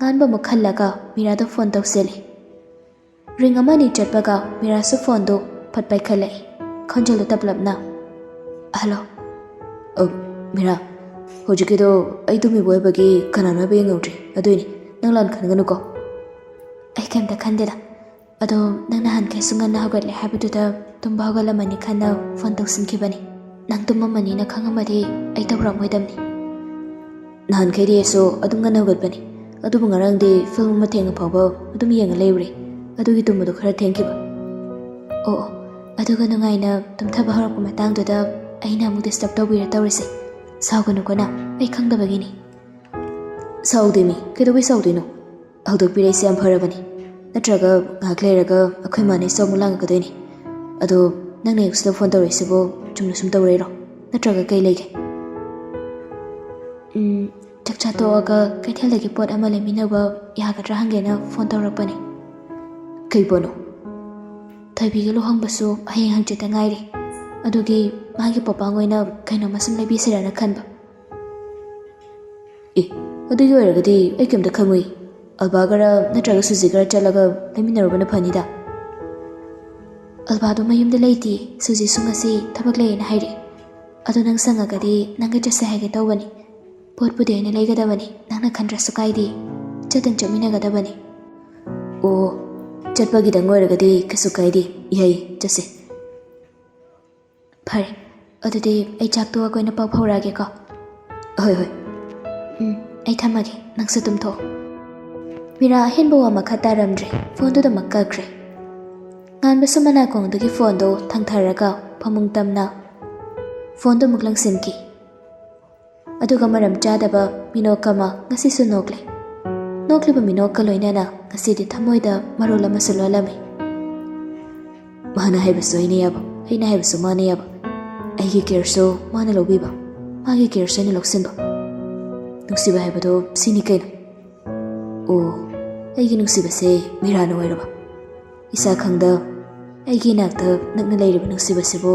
Speaker 1: ꯉꯥꯟꯕ ꯑꯃꯨꯛ ꯈꯜꯂꯒ ꯃꯤꯔꯥꯗ ꯐꯣꯟ ꯇꯧꯁꯤꯜꯂꯤ꯫ ꯔꯤꯡ ꯑꯃꯅꯤ ꯆꯠꯄꯒ ꯃꯤꯔꯥꯁꯨ ꯐꯣꯟꯗꯨ ꯐꯠ ꯄꯥꯏꯈꯠꯂꯛꯏ, ꯈꯣꯟꯖꯦꯜꯗꯨ ꯇꯞꯂꯞꯅ꯫ ꯍꯜꯂꯣ ꯃꯤꯔꯥ, ꯍꯧꯖꯤꯛꯀꯤꯗꯣ ꯑꯩ ꯇꯨꯝꯃꯤꯕ ꯑꯣꯏꯕꯒꯤ ꯀꯅꯥꯅꯣ ꯍꯥꯏꯕ ꯌꯦꯡꯍꯧꯗ꯭ꯔꯤ, ꯑꯗꯨꯏꯅꯤ, ꯅꯪ ꯂꯥꯟ ꯈꯟꯒꯅꯨꯀꯣ꯫ ꯑꯩ ꯀꯩꯝꯇ ꯈꯟꯗꯦꯗ, ꯑꯗꯣ ꯅꯪ ꯅꯍꯥꯟꯈꯩꯁꯨ ꯉꯟꯅ ꯍꯧꯒꯠꯂꯦ ꯍꯥꯏꯕꯗꯨꯗ ꯇꯨꯝꯕ ꯍꯧꯒꯠꯂꯝꯃꯅꯤ ꯈꯟꯅ ꯐꯣꯟ ꯇꯧꯁꯤꯟꯈꯤꯕꯅꯤ꯫ ꯅꯪ ꯇꯨꯝꯃꯝꯃꯅꯤꯅ ꯈꯪꯉꯝꯃꯗꯤ ꯑꯩ ꯇꯧꯔꯛꯑꯝꯃꯣꯏꯗꯕꯅꯤ꯫ ꯅꯍꯥꯟꯈꯩꯗꯤ ꯑꯩꯁꯨ ꯑꯗꯨꯝ ꯉꯟꯅ ꯍꯧꯒꯠꯄꯅꯤ, ꯑꯗꯨꯕꯨ ꯉꯔꯥꯡꯗꯤ ꯐꯤꯜꯝ ꯑꯃ ꯊꯦꯡꯅ ꯐꯥꯎꯕ ꯑꯗꯨꯝ ꯌꯦꯡꯉ ꯂꯩꯔꯨꯔꯦ, ꯑꯗꯨꯒꯤ ꯇꯨꯝꯕꯗꯣ ꯈꯔ ꯊꯦꯡꯈꯤꯕ꯫ ꯑꯣ ꯑꯗꯨꯒ ꯅꯨꯡꯉꯥꯏꯅ ꯇꯨꯝꯊꯕ ꯍꯧꯔꯛꯄ ꯃꯇꯥꯡꯗꯨꯗ ꯑꯩꯅ ꯑꯃꯨꯛ ꯗꯤꯁꯇꯔꯕ ꯇꯧꯕꯤꯔ ꯇꯧꯔꯤꯁꯦ, ꯁꯥꯎꯒꯅꯨꯀꯣ ꯅꯪ, ꯑꯩ ꯈꯪꯗꯕꯒꯤꯅꯤ꯫ ꯁꯥꯎꯗꯦꯃꯤ, ꯀꯩꯗꯧꯕꯩ ꯁꯥꯎꯗꯣꯏꯅꯣ? ꯍꯧꯗꯣꯛꯄꯤꯔꯛꯏꯁꯦ ꯌꯥꯝ ꯐꯔꯕꯅꯤ, ꯅꯠꯇ꯭ꯔꯒ ꯉꯥꯏꯍꯥꯛ ꯂꯩꯔꯒ ꯑꯩꯈꯣꯏ ꯃꯥꯅꯩꯁꯨ ꯑꯃꯨꯛ ꯂꯥꯡꯉꯛꯀꯗꯣꯏꯅꯤ꯫ ꯑꯗꯣ ꯅꯪꯅ ꯑꯌꯨꯛꯁꯤꯗ ꯐꯣꯟ ꯇꯧꯔꯛꯏꯁꯤꯕꯨ ꯆꯨꯝꯅ ꯁꯨꯝ ꯇꯧꯔꯛꯏꯔꯣ, ꯅꯠꯇ꯭ꯔꯒ ꯀꯩ ꯂꯩꯒꯦ? ꯆꯥꯛꯆꯥ ꯇꯣꯛꯑꯒ ꯀꯩꯊꯦꯜꯗꯒꯤ ꯄꯣꯠ ꯑꯃ ꯂꯩꯃꯤꯟꯅꯕ ꯌꯥꯒꯗ꯭ꯔꯥ ꯍꯪꯒꯦꯅ ꯐꯣꯟ ꯇꯧꯔꯛꯄꯅꯤ꯫ ꯀꯩ ꯄꯣꯠꯅꯣ? ꯊꯣꯏꯕꯤꯒꯤ ꯂꯨꯍꯣꯡꯕꯁꯨ ꯍꯌꯦꯡ ꯍꯪꯆꯤꯠꯇ ꯉꯥꯏꯔꯤ, ꯑꯗꯨꯒꯤ ꯃꯥꯒꯤ ꯄꯣꯄꯥꯡ ꯑꯣꯏꯅ ꯀꯩꯅꯣꯝꯃ ꯁꯨꯝ ꯂꯩꯕꯤꯁꯤꯔꯥꯅ ꯈꯟꯕ꯫ ꯑꯗꯨꯒꯤ ꯑꯣꯏꯔꯒꯗꯤ ꯑꯩ ꯀꯩꯝꯇ ꯈꯪꯉꯨꯏ, ꯑꯜꯕꯥꯒꯔ ꯅꯠꯇ꯭ꯔꯒ ꯁꯨꯖꯤꯒꯔ ꯆꯠꯂꯒ ꯂꯩꯃꯤꯟꯅꯔꯨꯕꯅ ꯐꯅꯤꯗ꯫ ꯑꯜꯕꯥꯗꯣ ꯃꯌꯨꯝꯗ ꯂꯩꯇꯦ, ꯁꯨꯖꯤꯁꯨ ꯉꯁꯤ ꯊꯕꯛ ꯂꯩꯌꯦꯅ ꯍꯥꯏꯔꯛꯑꯦ, ꯑꯗꯣ ꯅꯪ ꯁꯪꯉꯒꯗꯤ ꯅꯪꯒ ꯆꯠꯁꯦ ꯍꯥꯏꯒꯦ ꯇꯧꯕꯅꯤ꯫ ꯄꯣꯠꯄꯨꯗꯤ ꯑꯩꯅ ꯂꯩꯒꯗꯕꯅꯤ, ꯅꯪꯅ ꯈꯟꯗ꯭ꯔꯁꯨ ꯀꯥꯏꯗꯦ, ꯆꯠꯃꯤꯟꯅꯒꯗꯕꯅꯤ꯫ ꯑꯣ ꯆꯠꯄꯒꯤꯗꯪ ꯑꯣꯏꯔꯒꯗꯤ ꯀꯩꯁꯨ ꯀꯥꯏꯗꯦ, ꯌꯥꯏ ꯆꯠꯁꯦ꯫ ꯐꯔꯦ ꯑꯗꯨꯗꯤ ꯑꯩ ꯆꯥꯛ ꯇꯣꯛꯑꯒ ꯑꯣꯏꯅ ꯄꯥꯎ ꯐꯥꯎꯔꯛꯑꯒꯦꯀꯣ꯫ ꯍꯣꯏ ꯑꯩ ꯊꯝꯃꯒꯦ, ꯅꯪꯁꯨ ꯇꯨꯝꯊꯣꯛꯑꯣ꯫ ꯃꯤꯔꯥ ꯑꯍꯦꯟꯕ ꯋꯥ ꯃꯈꯥ ꯇꯥꯔꯝꯗ꯭ꯔꯦ, ꯐꯣꯟꯗꯨꯗꯃꯛ ꯀꯛꯈ꯭ꯔꯦ꯫ ꯉꯥꯟꯕꯁꯨ ꯃꯅꯥꯀꯣꯡꯗꯒꯤ ꯐꯣꯟꯗꯣ ꯊꯥꯡꯊꯔꯒ ꯐꯃꯨꯡ ꯇꯝꯅ ꯐꯣꯟꯗꯨ ꯑꯃꯨꯛ ꯂꯪꯁꯤꯟꯈꯤ꯫ ꯑꯗꯨꯒ ꯃꯔꯝ ꯆꯥꯗꯕ ꯃꯤꯅꯣꯛ ꯑꯃ ꯉꯁꯤꯁꯨ ꯅꯣꯛꯂꯦ꯫ ꯅꯣꯛꯂꯤꯕ ꯃꯤꯅꯣꯛꯀ ꯂꯣꯏꯅꯅ ꯉꯁꯤꯗꯤ ꯊꯃꯣꯏꯗ ꯃꯔꯣꯜ ꯑꯃꯁꯨ ꯂꯣꯜꯂꯝꯃꯤ꯫ ꯃꯥꯅ ꯍꯥꯏꯕꯁꯨ ꯑꯩꯅ ꯌꯥꯕ, ꯑꯩꯅ ꯍꯥꯏꯕꯁꯨ ꯃꯥꯅ ꯌꯥꯕ, ꯑꯩꯒꯤ ꯀꯦꯌꯔꯁꯨ ꯃꯥꯅ ꯂꯧꯕꯤꯕ, ꯃꯥꯒꯤ ꯀꯦꯌꯔꯁꯨ ꯑꯩꯅ ꯂꯧꯁꯤꯟꯕ, ꯅꯨꯡꯁꯤꯕ ꯍꯥꯏꯕꯗꯣ ꯁꯤꯅꯤ ꯀꯩꯅꯣ꯫ ꯑꯣ ꯑꯩꯒꯤ ꯅꯨꯡꯁꯤꯕꯁꯦ ꯃꯤꯔꯥꯅ ꯑꯣꯏꯔꯕ? ꯏꯁꯥ ꯈꯪꯗ ꯑꯩꯒꯤ ꯏꯅꯥꯛꯇ ꯅꯛꯅ ꯂꯩꯔꯤꯕ ꯅꯨꯡꯁꯤꯕꯁꯤꯕꯨ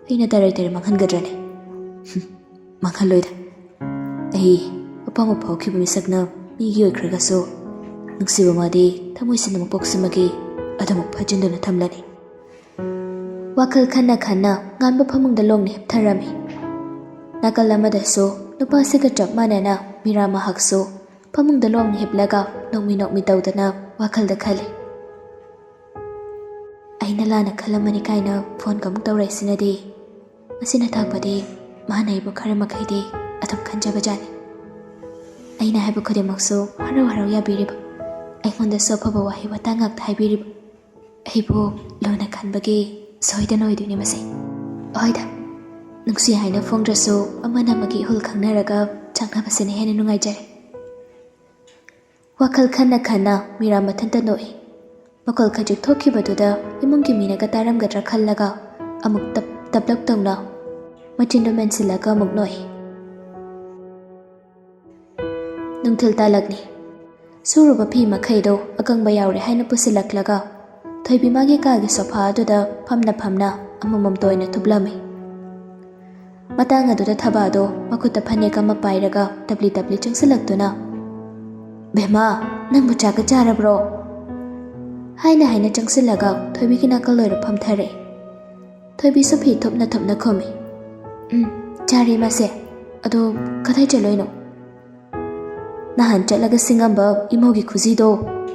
Speaker 1: ꯑꯩꯅ ꯇꯔꯩ ꯃꯥꯡꯍꯟꯒꯗ꯭ꯔꯅꯦ? ꯃꯥꯡꯍꯜꯂꯣꯏꯗ꯫ ꯑꯩ ꯑꯄꯥꯝꯕ ꯐꯥꯎꯈꯤꯕ ꯃꯤꯁꯛꯅ ꯃꯤꯒꯤ ꯑꯣꯏꯈ꯭ꯔꯒꯁꯨ ꯅꯨꯡꯁꯤꯕ ꯃꯥꯗꯤ ꯊꯃꯣꯏꯁꯤꯅ ꯃꯄꯣꯛꯁꯤꯃꯒꯤ ꯑꯗꯨꯃꯛ ꯐꯥꯖꯤꯟꯗꯨꯅ ꯊꯝꯂꯅꯤ꯫ ꯋꯥꯈꯜ ꯈꯟꯅ ꯉꯥꯟꯕ ꯐꯃꯨꯡꯗ ꯂꯣꯡꯅ ꯍꯤꯞꯊꯔꯝꯃꯤ꯫ ꯅꯥꯀꯜ ꯑꯃꯗꯁꯨ ꯅꯨꯄꯥꯁꯤꯒ ꯆꯞ ꯃꯥꯟꯅꯅ ꯃꯤꯔꯥ ꯃꯍꯥꯛꯁꯨ ꯐꯃꯨꯡꯗ ꯂꯣꯡꯅ ꯍꯤꯞꯂꯒ ꯅꯣꯛꯃꯤ ꯇꯧꯗꯅ ꯋꯥꯈꯜꯗ ꯈꯜꯂꯤ꯫ ꯑꯩꯅ ꯂꯥꯟꯅ ꯈꯜꯂꯝꯃꯅꯤ ꯀꯥꯏꯅ ꯐꯣꯟꯒ ꯑꯃꯨꯛ ꯇꯧꯔꯛꯏꯁꯤꯅꯗꯤ, ꯃꯁꯤꯅ ꯇꯥꯛꯄꯗꯤ ꯃꯥꯅ ꯑꯩꯕꯨ ꯈꯔ ꯃꯈꯩꯗꯤ ꯑꯗꯨꯝ ꯈꯟꯖꯕꯖꯥꯠꯅꯤ꯫ ꯑꯩꯅ ꯍꯥꯏꯕ ꯈꯨꯗꯤꯡꯃꯛꯁꯨ ꯍꯔꯥꯎ ꯌꯥꯕꯤꯔꯤꯕ, ꯑꯩꯉꯣꯟꯗꯁꯨ ꯑꯐꯕ ꯋꯥꯍꯩ ꯋꯥꯇꯥ ꯉꯥꯛꯇ ꯍꯥꯏꯕꯤꯔꯤꯕ, ꯑꯩꯕꯨ ꯂꯨꯅ ꯈꯟꯕꯒꯤ ꯁꯣꯏꯗꯅ ꯑꯣꯏꯗꯣꯏꯅꯤ ꯃꯁꯤ꯫ ꯍꯣꯏꯗ, ꯅꯨꯡꯁꯤ ꯍꯥꯏꯅ ꯐꯣꯡꯗ꯭ꯔꯁꯨ ꯑꯃꯅ ꯑꯃꯒꯤ ꯏꯍꯨꯜ ꯈꯪꯅꯔꯒ ꯆꯥꯛꯅꯕꯁꯤꯅ ꯍꯦꯟꯅ ꯅꯨꯡꯉꯥꯏꯖꯔꯦ꯫ ꯋꯥꯈꯜ ꯈꯟꯅ ꯃꯤꯔꯥ ꯃꯊꯟꯇ ꯅꯣꯛꯏ꯫ ꯃꯈꯣꯜ ꯈꯖꯤꯛ ꯊꯣꯛꯈꯤꯕꯗꯨꯗ ꯏꯃꯨꯡꯒꯤ ꯃꯤꯅꯒ ꯇꯥꯔꯝꯒꯗ꯭ꯔꯥ ꯈꯜꯂꯒ ꯑꯃꯨꯛ ꯇꯞꯂꯞ ꯇꯧꯅ ꯃꯆꯤꯟꯗꯨ ꯃꯦꯟꯁꯤꯜꯂꯒ ꯑꯃꯨꯛ ꯅꯣꯛꯏ꯫ ꯅꯨꯡꯊꯤꯜ ꯇꯥꯂꯛꯅꯤ꯫ ꯁꯨꯔꯨꯕ ꯐꯤ ꯃꯈꯩꯗꯣ ꯑꯀꯪꯕ ꯌꯥꯎꯔꯦ ꯍꯥꯏꯅ ꯄꯨꯁꯤꯜꯂꯛꯂꯒ ꯊꯣꯏꯕꯤ ꯃꯥꯒꯤ ꯀꯥꯒꯤ ꯁꯣꯐꯥ ꯑꯗꯨꯗ ꯐꯝꯅ ꯑꯃꯃꯝꯇ ꯑꯣꯏꯅ ꯊꯨꯞꯂꯝꯃꯤ꯫ ꯃꯇꯥꯡ ꯑꯗꯨꯗ ꯊꯕꯥꯗꯣ ꯃꯈꯨꯠꯇ ꯐꯅꯦꯛ ꯑꯃ ꯄꯥꯏꯔꯒ ꯇꯞꯂꯤ ꯆꯪꯁꯤꯜꯂꯛꯇꯨꯅ, ꯕꯦꯝꯃ ꯅꯪꯕꯨ ꯆꯥꯛꯀ ꯆꯥꯔꯕ꯭ꯔꯣ? ꯍꯥꯏꯅ ꯆꯪꯁꯤꯜꯂꯒ ꯊꯣꯏꯕꯤꯒꯤ ꯅꯥꯀꯜ ꯑꯣꯏꯔ ꯐꯝꯊꯔꯛꯏ꯫ ꯊꯣꯏꯕꯤꯁꯨ ꯐꯤ ꯊꯨꯞꯅ ꯈꯨꯝꯃꯤ꯫ ꯆꯥꯔꯦ ꯃꯥꯁꯦ, ꯑꯗꯣ ꯀꯗꯥꯏ ꯆꯠꯂꯣꯏꯅꯣ? ꯅꯍꯥꯟ ꯆꯠꯂꯒ ꯁꯤꯡꯉꯝꯕ ꯏꯃꯧꯒꯤ ꯈꯨꯖꯤꯗꯣ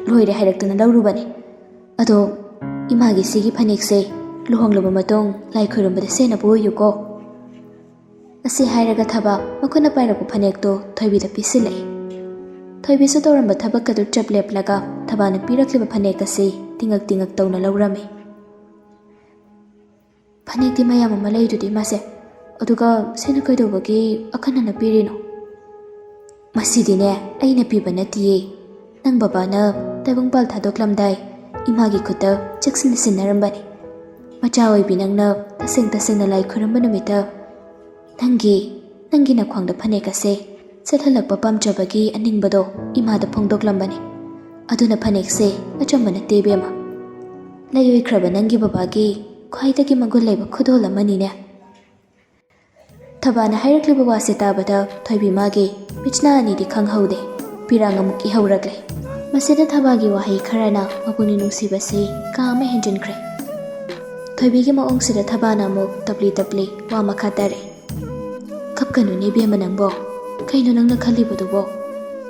Speaker 1: ꯂꯣꯏꯔꯦ ꯍꯥꯏꯔꯛꯇꯅ ꯂꯧꯔꯨꯕꯅꯤ, ꯑꯗꯣ ꯏꯃꯥꯒꯤ ꯁꯤꯒꯤ ꯐꯅꯦꯛꯁꯦ ꯂꯨꯍꯣꯡꯂꯕ ꯃꯇꯨꯡ ꯂꯥꯏ ꯈꯣꯏꯔꯝꯕꯗ ꯁꯦꯠꯅꯕ ꯑꯣꯏꯌꯨꯀꯣ꯫ ꯑꯁꯤ ꯍꯥꯏꯔꯒ ꯊꯕ ꯃꯈꯨꯠꯅ ꯄꯥꯏꯔꯛꯄ ꯐꯅꯦꯛꯇꯣ ꯊꯣꯏꯕꯤꯗ ꯄꯤꯁꯤꯜꯂꯛꯏ꯫ ꯊꯣꯏꯕꯤꯁꯨ ꯇꯧꯔꯝꯕ ꯊꯕꯛ ꯑꯗꯨ ꯆꯞ ꯂꯦꯞꯂꯒ ꯊꯕꯥꯅ ꯄꯤꯔꯛꯂꯤꯕ ꯐꯅꯦꯛ ꯑꯁꯤ ꯇꯤꯡꯉꯛ ꯇꯧꯅ ꯂꯧꯔꯝꯃꯤ꯫ ꯐꯅꯦꯛꯇꯤ ꯃꯌꯥꯝ ꯑꯃ ꯂꯩꯗꯨꯗꯤ ꯃꯥꯁꯦ, ꯑꯗꯨꯒ ꯁꯤꯅ ꯀꯩꯗꯧꯕꯒꯤ ꯑꯈꯟꯅꯅ ꯄꯤꯔꯤꯅꯣ? ꯃꯁꯤꯗꯤꯅꯦ ꯑꯩꯅ ꯄꯤꯕ ꯅꯠꯇꯤꯌꯦ, ꯅꯪ ꯕꯕꯥꯅ ꯇꯥꯏꯕꯪꯄꯥꯜ ꯊꯥꯗꯣꯛꯂꯝꯗꯥꯏ ꯏꯃꯥꯒꯤ ꯈꯨꯠꯇ ꯆꯦꯛꯁꯤꯟꯅ ꯁꯤꯟꯅꯔꯝꯕꯅꯤ꯫ ꯃꯆꯥ ꯑꯣꯏꯕꯤ ꯅꯪꯅ ꯇꯁꯦꯡꯅ ꯂꯥꯏ ꯈꯨꯔꯝꯕ ꯅꯨꯃꯤꯠꯇ ꯅꯪꯒꯤ ꯅꯈ꯭ꯋꯥꯡꯗ ꯐꯅꯦꯛ ꯑꯁꯦ ꯁꯦꯠꯍꯜꯂꯛꯄ ꯄꯥꯝꯖꯕꯒꯤ ꯑꯅꯤꯡꯕꯗꯣ ꯏꯃꯥꯗ ꯐꯣꯡꯗꯣꯛꯂꯝꯕꯅꯤ꯫ ꯑꯗꯨꯅ ꯐꯅꯦꯛꯁꯦ ꯑꯆꯝꯕ ꯅꯠꯇꯦ ꯏꯕꯦꯝꯃ, ꯂꯩ ꯑꯣꯏꯈ꯭ꯔꯕ ꯅꯪꯒꯤ ꯕꯕꯥꯒꯤ ꯈ꯭ꯋꯥꯏꯗꯒꯤ ꯃꯒꯨꯟ ꯂꯩꯕ ꯈꯨꯗꯣꯜ ꯑꯃꯅꯤꯅꯦ꯫ ꯊꯕꯥꯅ ꯍꯥꯏꯔꯛꯂꯤꯕ ꯋꯥꯁꯦ ꯇꯥꯕꯗ ꯊꯣꯏꯕꯤꯃꯥꯒꯤ ꯃꯤꯠꯅ ꯑꯅꯤꯗꯤ ꯈꯪꯍꯧꯗꯦ ꯄꯤꯔꯥꯡ ꯑꯃꯨꯛ ꯏꯍꯧꯔꯛꯂꯦ꯫ ꯃꯁꯤꯗ ꯊꯕꯥꯒꯤ ꯋꯥꯍꯩ ꯈꯔꯅ ꯃꯄꯨꯛꯅꯤꯡ ꯅꯨꯡꯁꯤꯕꯁꯤ ꯀꯥ ꯑꯃ ꯍꯦꯟꯖꯤꯟꯈ꯭ꯔꯦ꯫ ꯊꯣꯏꯕꯤꯒꯤ ꯃꯑꯣꯡꯁꯤꯗ ꯊꯕꯥꯅ ꯑꯃꯨꯛ ꯇꯞꯂꯤ ꯇꯞꯂꯤ ꯋꯥ ꯃꯈꯥ ꯇꯥꯔꯦ꯫ ꯀꯞꯀꯅꯨꯅꯦ ꯏꯕꯦꯝꯃ ꯅꯪꯕꯣ, ꯀꯩꯅꯣ ꯅꯪꯅ ꯈꯜꯂꯤꯕꯗꯨꯕꯣ?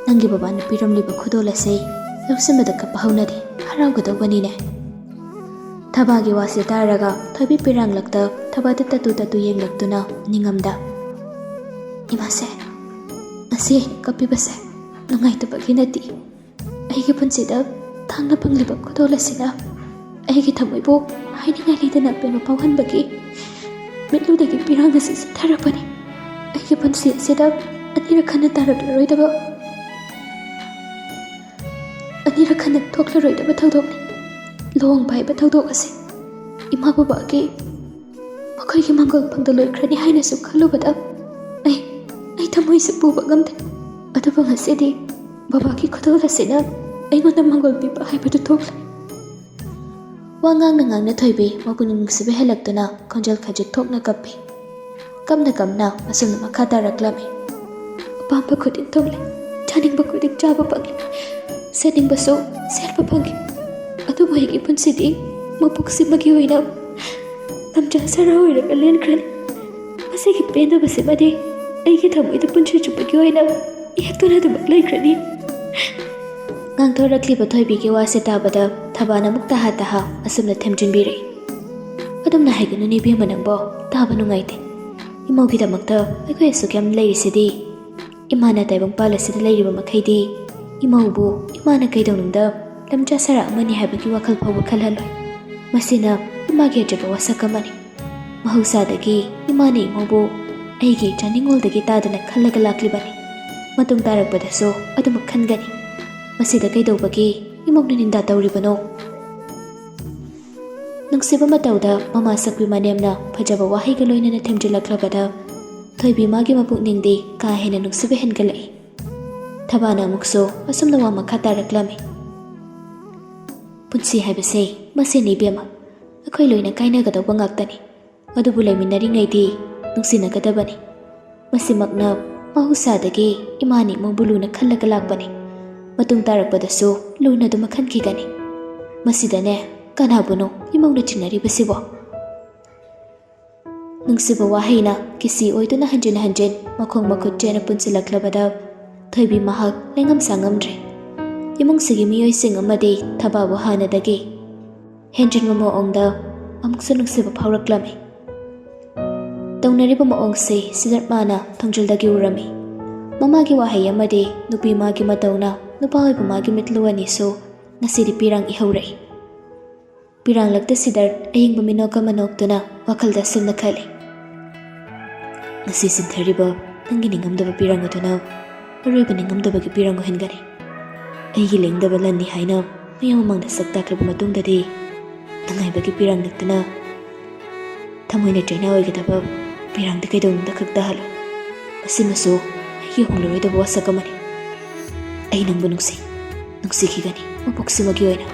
Speaker 1: ꯅꯪꯒꯤ ꯕꯕꯥꯅ ꯄꯤꯔꯝꯂꯤꯕ ꯈꯨꯗꯣꯜ ꯑꯁꯤ ꯂꯧꯁꯤꯟꯕꯗ ꯀꯞꯄ ꯍꯧꯅꯗꯦ, ꯍꯔꯥꯎꯒꯗꯧꯕꯅꯤꯅꯦ꯫ ꯊꯕꯥꯒꯤ ꯋꯥꯁꯦ ꯇꯥꯔꯒ ꯊꯣꯏꯕꯤ ꯄꯤꯔꯥꯡꯂꯛꯇ ꯊꯕꯥꯗ ꯇꯠꯇꯨ ꯇꯠꯇꯨ ꯌꯦꯡꯂꯛꯇꯨꯅ ꯅꯤꯡꯉꯝꯗ ꯏꯃꯥꯁꯦ, ꯉꯁꯤ ꯑꯩꯅ ꯀꯞꯄꯤꯕꯁꯦ ꯅꯨꯡꯉꯥꯏꯇꯕꯒꯤ ꯅꯠꯇꯦ꯫ ꯑꯩꯒꯤ ꯄꯨꯟꯁꯤꯗ ꯊꯥꯡꯅ ꯐꯪꯂꯤꯕ ꯈꯨꯗꯣꯜ ꯑꯁꯤꯅ ꯑꯩꯒꯤ ꯊꯃꯣꯏꯕꯨ ꯍꯥꯏꯅꯤꯡꯉꯥꯏ ꯂꯩꯇꯅ ꯄꯦꯟꯕ ꯐꯥꯎꯍꯟꯕꯒꯤ ꯃꯤꯠꯂꯨꯗꯒꯤ ꯄꯤꯔꯥꯡ ꯑꯁꯤ ꯆꯤꯊꯔꯛꯄꯅꯤ꯫ ꯑꯩꯒꯤ ꯄꯨꯟꯁꯤ ꯑꯁꯤꯗ ꯑꯅꯤꯔꯛ ꯍꯟꯅ ꯇꯥꯔꯛꯂꯔꯣꯏꯗꯕ, ꯑꯅꯤꯔꯛ ꯍꯟꯅ ꯊꯣꯛꯂꯔꯣꯏꯗꯕ ꯊꯧꯗꯣꯛꯅꯤ ꯂꯨꯍꯣꯡꯕ ꯍꯥꯏꯕ ꯊꯧꯗꯣꯛ ꯑꯁꯤ꯫ ꯏꯃꯥ ꯕꯕꯥꯒꯤ ꯃꯈꯣꯏꯒꯤ ꯃꯪꯒꯣꯜ ꯐꯪꯗ ꯂꯣꯏꯈ꯭ꯔꯅꯤ ꯍꯥꯏꯅꯁꯨ ꯈꯜꯂꯨꯕꯗ ꯑꯩ ꯊꯃꯣꯏꯁꯦ ꯄꯨꯕ ꯉꯝꯗꯦ꯫ ꯑꯗꯨꯕꯨ ꯉꯁꯤꯗꯤ ꯕꯕꯥꯒꯤ ꯈꯨꯗꯣꯜ ꯑꯁꯤꯅ ꯑꯩꯉꯣꯟꯗ ꯃꯪꯒꯣꯜ ꯄꯤꯕ ꯍꯥꯏꯕꯗꯨ ꯊꯣꯛꯂꯦ꯫ ꯋꯥ ꯉꯥꯡꯅ ꯉꯥꯡꯅ ꯊꯣꯏꯕꯤ ꯃꯄꯨꯛꯅꯤꯡ ꯅꯨꯡꯁꯤꯕ ꯍꯦꯜꯂꯛꯇꯨꯅ ꯈꯣꯟꯖꯦꯜ ꯈꯖꯤꯛ ꯊꯣꯛꯅ ꯀꯞꯄꯤ꯫ ꯀꯞꯅ ꯀꯞꯅ ꯑꯁꯨꯝꯅ ꯃꯈꯥ ꯇꯥꯔꯛꯂꯝꯃꯤ꯫ ꯑꯄꯥꯝꯕ ꯈꯨꯗꯤꯡ ꯊꯨꯡꯂꯦ, ꯆꯥꯅꯤꯡꯕ ꯈꯨꯗꯤꯡ ꯆꯥꯕ ꯐꯪꯉꯤ, ꯁꯦꯠꯅꯤꯡꯕꯁꯨ ꯁꯦꯠꯄ ꯐꯪꯉꯤ꯫ ꯑꯗꯨꯕꯨ ꯑꯩꯒꯤ ꯄꯨꯟꯁꯤꯗꯤ ꯃꯄꯣꯛꯁꯤꯃꯒꯤ ꯑꯣꯏꯅ ꯂꯝꯖꯥ ꯁꯔꯥ ꯑꯣꯏꯔꯒ ꯂꯦꯟꯈ꯭ꯔꯅꯤ꯫ ꯃꯁꯤꯒꯤ ꯄꯦꯟꯗꯕꯁꯤꯃꯗꯤ ꯑꯩꯒꯤ ꯊꯃꯣꯏꯗ ꯄꯨꯟꯁꯤ ꯆꯨꯞꯄꯒꯤ ꯑꯣꯏꯅ ꯌꯦꯛꯇꯨꯅ ꯑꯗꯨꯃꯛ ꯂꯩꯈ꯭ꯔꯅꯤ꯫ ꯉꯥꯡꯊꯣꯔꯛꯂꯤꯕ ꯊꯣꯏꯕꯤꯒꯤ ꯋꯥꯁꯦ ꯇꯥꯕꯗ ꯊꯕꯥꯅ ꯑꯃꯨꯛ ꯇꯍꯥ ꯇꯍꯥ ꯑꯁꯨꯝꯅ ꯊꯦꯝꯖꯤꯟꯕꯤꯔꯛꯏ꯫ ꯑꯗꯨꯝꯅ ꯍꯥꯏꯒꯅꯨꯅꯦ ꯏꯕꯦꯝꯃ ꯅꯪꯕꯣ, ꯇꯥꯕ ꯅꯨꯡꯉꯥꯏꯇꯦ꯫ ꯏꯃꯧꯒꯤꯗꯃꯛꯇ ꯑꯩꯈꯣꯏ ꯑꯁꯨꯛ ꯌꯥꯝ ꯂꯩꯔꯤꯁꯤꯗꯤ, ꯏꯃꯥꯅ ꯇꯥꯏꯕꯪꯄꯥꯜ ꯑꯁꯤꯗ ꯂꯩꯔꯤꯕ ꯃꯈꯩꯗꯤ ꯏꯃꯧꯕꯨ ꯏꯃꯥꯅ ꯀꯩꯗꯧꯅꯨꯡꯗ ꯂꯝꯖꯥ ꯁꯔꯥ ꯑꯃꯅꯤ ꯍꯥꯏꯕꯒꯤ ꯋꯥꯈꯜ ꯐꯥꯎꯕ ꯈꯜꯍꯜꯂꯣꯏ꯫ ꯃꯁꯤꯅ ꯏꯃꯥꯒꯤ ꯑꯆꯦꯠꯄ ꯋꯥꯁꯛ ꯑꯃꯅꯤ꯫ ꯃꯍꯧꯁꯥꯗꯒꯤ ꯏꯃꯥꯅ ꯏꯃꯧꯕꯨ ꯑꯩꯒꯤ ꯆꯥꯅꯤꯡꯉꯣꯜꯗꯒꯤ ꯇꯥꯗꯅ ꯈꯜꯂꯒ ꯂꯥꯛꯂꯤꯕꯅꯤ꯫ ꯃꯇꯨꯡ ꯇꯥꯔꯛꯄꯗꯁꯨ ꯑꯗꯨꯃꯛ ꯈꯟꯒꯅꯤ꯫ ꯃꯁꯤꯗ ꯀꯩꯗꯧꯕꯒꯤ ꯏꯃꯧꯅ ꯅꯤꯟꯗꯥ ꯇꯧꯔꯤꯕꯅꯣ? ꯅꯨꯡꯁꯤꯕ ꯃꯇꯧꯗ ꯃꯃꯥ ꯁꯛꯄꯤ ꯃꯅꯦꯝꯅ ꯐꯖꯕ ꯋꯥꯍꯩꯒ ꯂꯣꯏꯅꯅ ꯊꯦꯝꯖꯤꯜꯂꯛꯂꯕꯗ ꯊꯣꯏꯕꯤ ꯃꯥꯒꯤ ꯃꯄꯨꯛꯅꯤꯡꯗꯤ ꯀꯥ ꯍꯦꯟꯅ ꯅꯨꯡꯁꯤꯕ ꯍꯦꯟꯒꯠꯂꯛꯏ꯫ ꯊꯕꯥꯅ ꯑꯃꯨꯛꯁꯨ ꯑꯁꯨꯝꯅ ꯋꯥ ꯃꯈꯥ ꯇꯥꯔꯛꯂꯝꯃꯤ꯫ ꯄꯨꯟꯁꯤ ꯍꯥꯏꯕꯁꯦ ꯃꯁꯤꯅꯤ ꯏꯕꯦꯝꯃ, ꯑꯩꯈꯣꯏ ꯂꯣꯏꯅ ꯀꯥꯏꯅꯒꯗꯧꯕ ꯉꯥꯛꯇꯅꯤ꯫ ꯑꯗꯨꯕꯨ ꯂꯩꯃꯤꯟꯅꯔꯤꯉꯩꯗꯤ ꯅꯨꯡꯁꯤꯅꯒꯗꯕꯅꯤ꯫ ꯃꯁꯤꯃꯛꯅ ꯃꯍꯧꯁꯥꯗꯒꯤ ꯏꯃꯥꯅ ꯏꯃꯧꯕꯨ ꯂꯨꯅ ꯈꯜꯂꯒ ꯂꯥꯛꯄꯅꯤ꯫ ꯃꯇꯨꯡ ꯇꯥꯔꯛꯄꯗꯁꯨ ꯂꯨꯅ ꯑꯗꯨꯃꯛ ꯈꯟꯈꯤꯒꯅꯤ꯫ ꯃꯁꯤꯗꯅꯦ ꯀꯅꯥꯕꯨꯅꯣ ꯏꯃꯧꯅ ꯆꯤꯡꯅꯔꯤꯕꯁꯤꯕꯣ? ꯅꯨꯡꯁꯤꯕ ꯋꯥꯍꯩꯅ ꯀꯤꯁꯤ ꯑꯣꯏꯗꯨꯅ ꯍꯟꯖꯤꯟ ꯍꯟꯖꯤꯟ ꯃꯈꯣꯡ ꯃꯈꯨꯠ ꯆꯦꯅ ꯄꯨꯟꯁꯤꯜꯂꯛꯂꯕꯗ ꯊꯣꯏꯕꯤ ꯃꯍꯥꯛ ꯂꯩꯉꯝꯁꯥ ꯉꯝꯗ꯭ꯔꯦ꯫ ꯏꯃꯨꯡꯁꯤꯒꯤ ꯃꯤꯑꯣꯏꯁꯤꯡ ꯑꯃꯗꯤ ꯊꯕꯥꯕꯨ ꯍꯥꯟꯅꯗꯒꯤ ꯍꯦꯟꯖꯤꯟꯕ ꯃꯑꯣꯡꯗ ꯑꯃꯨꯛꯁꯨ ꯅꯨꯡꯁꯤꯕ ꯐꯥꯎꯔꯛꯂꯝꯃꯤ꯫ ꯇꯧꯅꯔꯤꯕ ꯃꯑꯣꯡꯁꯤ ꯁꯤꯗꯔ ꯃꯥꯅ ꯊꯣꯡꯖꯤꯜꯗꯒꯤ ꯎꯔꯝꯃꯤ꯫ ꯃꯃꯥꯒꯤ ꯋꯥꯍꯩ ꯑꯃꯗꯤ ꯅꯨꯄꯤ ꯃꯥꯒꯤ ꯃꯇꯧꯅ ꯅꯨꯄꯥ ꯑꯣꯏꯕ ꯃꯥꯒꯤ ꯃꯤꯠꯂꯨ ꯑꯅꯤꯁꯨ ꯉꯁꯤꯗꯤ ꯄꯤꯔꯥꯡ ꯏꯍꯧꯔꯛꯏ꯫ ꯄꯤꯔꯥꯡꯂꯛꯇ ꯁꯤꯗꯔ ꯑꯌꯤꯡꯕ ꯃꯤꯅꯣꯛ ꯑꯃ ꯅꯣꯛꯇꯨꯅ ꯋꯥꯈꯜꯗ ꯑꯁꯨꯝꯅ ꯈꯜꯂꯤ꯫ ꯉꯁꯤ ꯆꯤꯟꯊꯔꯤꯕ ꯅꯪꯒꯤ ꯅꯤꯡꯉꯝꯗꯕ ꯄꯤꯔꯥꯡ ꯑꯗꯨꯅ ꯑꯔꯣꯏꯕ ꯅꯤꯡꯉꯝꯗꯕꯒꯤ ꯄꯤꯔꯥꯡ ꯑꯣꯏꯍꯟꯒꯅꯤ꯫ ꯑꯩꯒꯤ ꯂꯦꯡꯗꯕ ꯂꯟꯅꯤ ꯍꯥꯏꯅ ꯃꯌꯥꯝ ꯃꯃꯥꯡꯗ ꯁꯛ ꯇꯥꯛꯂꯕ ꯃꯇꯨꯡꯗꯗꯤ ꯅꯨꯡꯉꯥꯏꯕꯒꯤ ꯄꯤꯔꯥꯡ ꯅꯠꯇꯅ ꯊꯃꯣꯏꯅ ꯆꯩꯅꯥ ꯑꯣꯏꯒꯗꯕ ꯄꯤꯔꯥꯡꯗꯤ ꯀꯩꯗꯧꯅꯨꯡꯗ ꯈꯛꯇꯍꯜꯂꯣꯏ꯫ ꯑꯁꯤꯃꯁꯨ ꯑꯩꯒꯤ ꯍꯣꯡꯂꯔꯣꯏꯗꯕ ꯋꯥꯁꯛ ꯑꯃꯅꯤ꯫ ꯑꯩ ꯅꯪꯕꯨ ꯅꯨꯡꯁꯤꯈꯤꯒꯅꯤ ꯃꯄꯣꯛꯁꯤꯃꯒꯤ ꯑꯣꯏꯅ꯫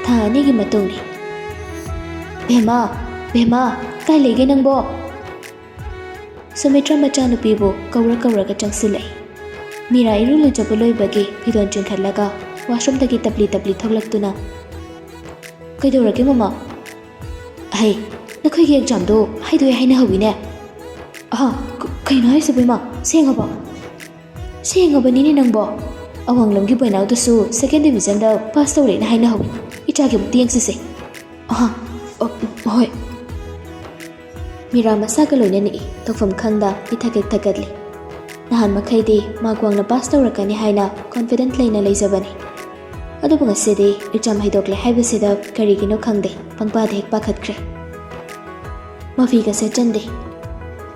Speaker 1: ꯊꯥ ꯑꯅꯤꯒꯤ ꯃꯇꯨꯡꯅꯤ꯫ ꯚꯦꯃꯥ, ꯀꯥꯏ ꯂꯩꯒꯦ ꯅꯪꯕꯣ? ꯁꯨꯃꯤꯇ꯭ꯔꯥ ꯃꯆꯥꯅꯨꯄꯤꯕꯨ ꯀꯧꯔꯒ ꯆꯪꯁꯤꯜꯂꯛꯏ꯫ ꯃꯤꯔꯥ ꯏꯔꯨ ꯂꯨꯖꯕ ꯂꯣꯏꯕꯒꯤ ꯐꯤꯔꯣꯜ ꯆꯤꯡꯈꯠꯂꯒ ꯋꯥꯁꯔꯨꯝꯗꯒꯤ ꯇꯞꯂꯤ ꯇꯞꯂꯤ ꯊꯣꯛꯂꯛꯇꯨꯅ, ꯀꯩꯗꯧꯔꯒꯦ ꯃꯃꯥ? ꯅꯈꯣꯏꯒꯤ ꯑꯦꯛꯖꯥꯝꯗꯣ ꯍꯥꯏꯗꯣꯛꯑꯦ ꯍꯥꯏꯅꯍꯧꯋꯤꯅꯦ꯫ ꯀꯩꯅꯣ ꯍꯥꯏꯁꯤꯕꯣ ꯏꯃꯥ, ꯁꯦꯡꯉꯕꯣ? ꯁꯦꯡꯉꯕꯅꯤꯅꯦ ꯅꯪꯕꯣ꯫ ꯑꯋꯥꯡꯂꯣꯝꯒꯤ ꯕꯣꯏꯅꯥꯎꯗꯨꯁꯨ ꯁꯦꯀꯦꯟ ꯗꯤꯕꯤꯖꯟꯗ ꯄꯥꯁ ꯇꯧꯔꯦꯅ ꯍꯥꯏꯅꯍꯧꯋꯤ꯫ ꯏꯆꯥꯒꯤ ꯑꯃꯨꯛꯇ ꯌꯦꯡꯁꯤꯁꯦ꯫ ꯍꯣꯏ꯫ ꯃꯤꯔꯥ ꯃꯁꯥꯒ ꯂꯣꯏꯅ ꯅꯤꯛꯏ, ꯇꯧꯐꯝ ꯈꯪꯗ ꯏꯊꯛ ꯊꯛꯀꯠꯂꯤ꯫ ꯅꯍꯥꯟ ꯃꯈꯩꯗꯤ ꯃꯥꯛ ꯋꯥꯡꯅ ꯄꯥꯁ ꯇꯧꯔꯛꯀꯅꯤ ꯍꯥꯏꯅ ꯀꯣꯟꯐꯤꯗꯦꯟꯠ ꯂꯩꯅ ꯂꯩꯖꯕꯅꯤ꯫ ꯑꯗꯨꯕꯨ ꯉꯁꯤꯗꯤ ꯑꯦꯛꯖꯥꯝ ꯍꯩꯗꯣꯛꯂꯦ ꯍꯥꯏꯕꯁꯤꯗ ꯀꯔꯤꯒꯤꯅꯣ ꯈꯪꯗꯦ ꯄꯪꯄꯥꯗ ꯍꯦꯛ ꯄꯥꯈꯠꯈ꯭ꯔꯦ꯫ ꯃꯐꯤꯒ ꯁꯦꯠꯆꯟꯗꯦ꯫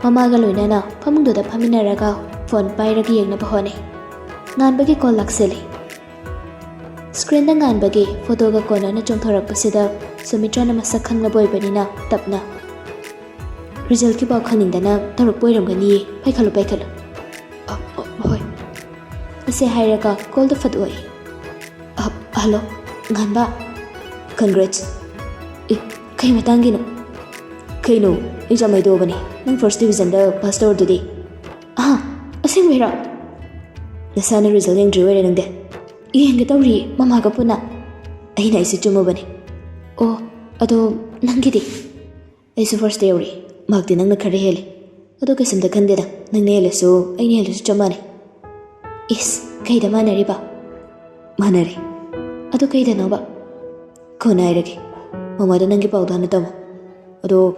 Speaker 1: ꯃꯃꯥꯒ ꯂꯣꯏꯅꯅ ꯐꯃꯨꯡꯗꯨꯗ ꯐꯝꯃꯤꯟꯅꯔꯒ ꯐꯣꯟ ꯄꯥꯏꯔꯒ ꯌꯦꯡꯅꯕ ꯍꯣꯠꯅꯩ꯫ ꯉꯥꯟꯕꯒꯤ ꯀꯣꯜ ꯂꯥꯛꯁꯤꯜꯂꯤ꯫ ꯁꯀ꯭ꯔꯤꯟꯗ ꯉꯥꯟꯕꯒꯤ ꯐꯣꯇꯣꯒ ꯀꯣꯟꯅꯅ ꯆꯣꯡꯊꯣꯔꯛꯄꯁꯤꯗ ꯁꯨꯃꯤꯇ꯭ꯔꯥꯅ ꯃꯁꯛ ꯈꯪꯂꯕ ꯑꯣꯏꯕꯅꯤꯅ ꯇꯞꯅ, ꯔꯤꯖꯜꯠꯀꯤ ꯄꯥꯎ ꯈꯪꯅꯤꯡꯗꯅ ꯇꯧꯔꯛꯄ ꯑꯣꯏꯔꯝꯒꯅꯤꯌꯦ, ꯄꯥꯏꯈꯠꯂꯨ꯫ ꯍꯣꯏ꯫ ꯑꯁꯤ ꯍꯥꯏꯔꯒ ꯀꯣꯜꯗ ꯐꯠ ꯑꯣꯛꯏ꯫ Hello, Nganba. Congrats. Kay matangino. Kay no, exam ay do bani. Nang first division da pass door today. Asing mera. Nasana result yung driver nang de. Iyan ka tawri, mama ka po na. Ay na isi chuma bani. Oh, ado nang gidi. Ay sa first day ori, magdi nang nakari hele. Ado kay samda kande da, nang nhele so, ay nhele so chuma ne. Is, kay da manari ba? Manari. Ado kay da no ba? Kona ay ragi. Mama da nang gipaw da na tamo. Ado,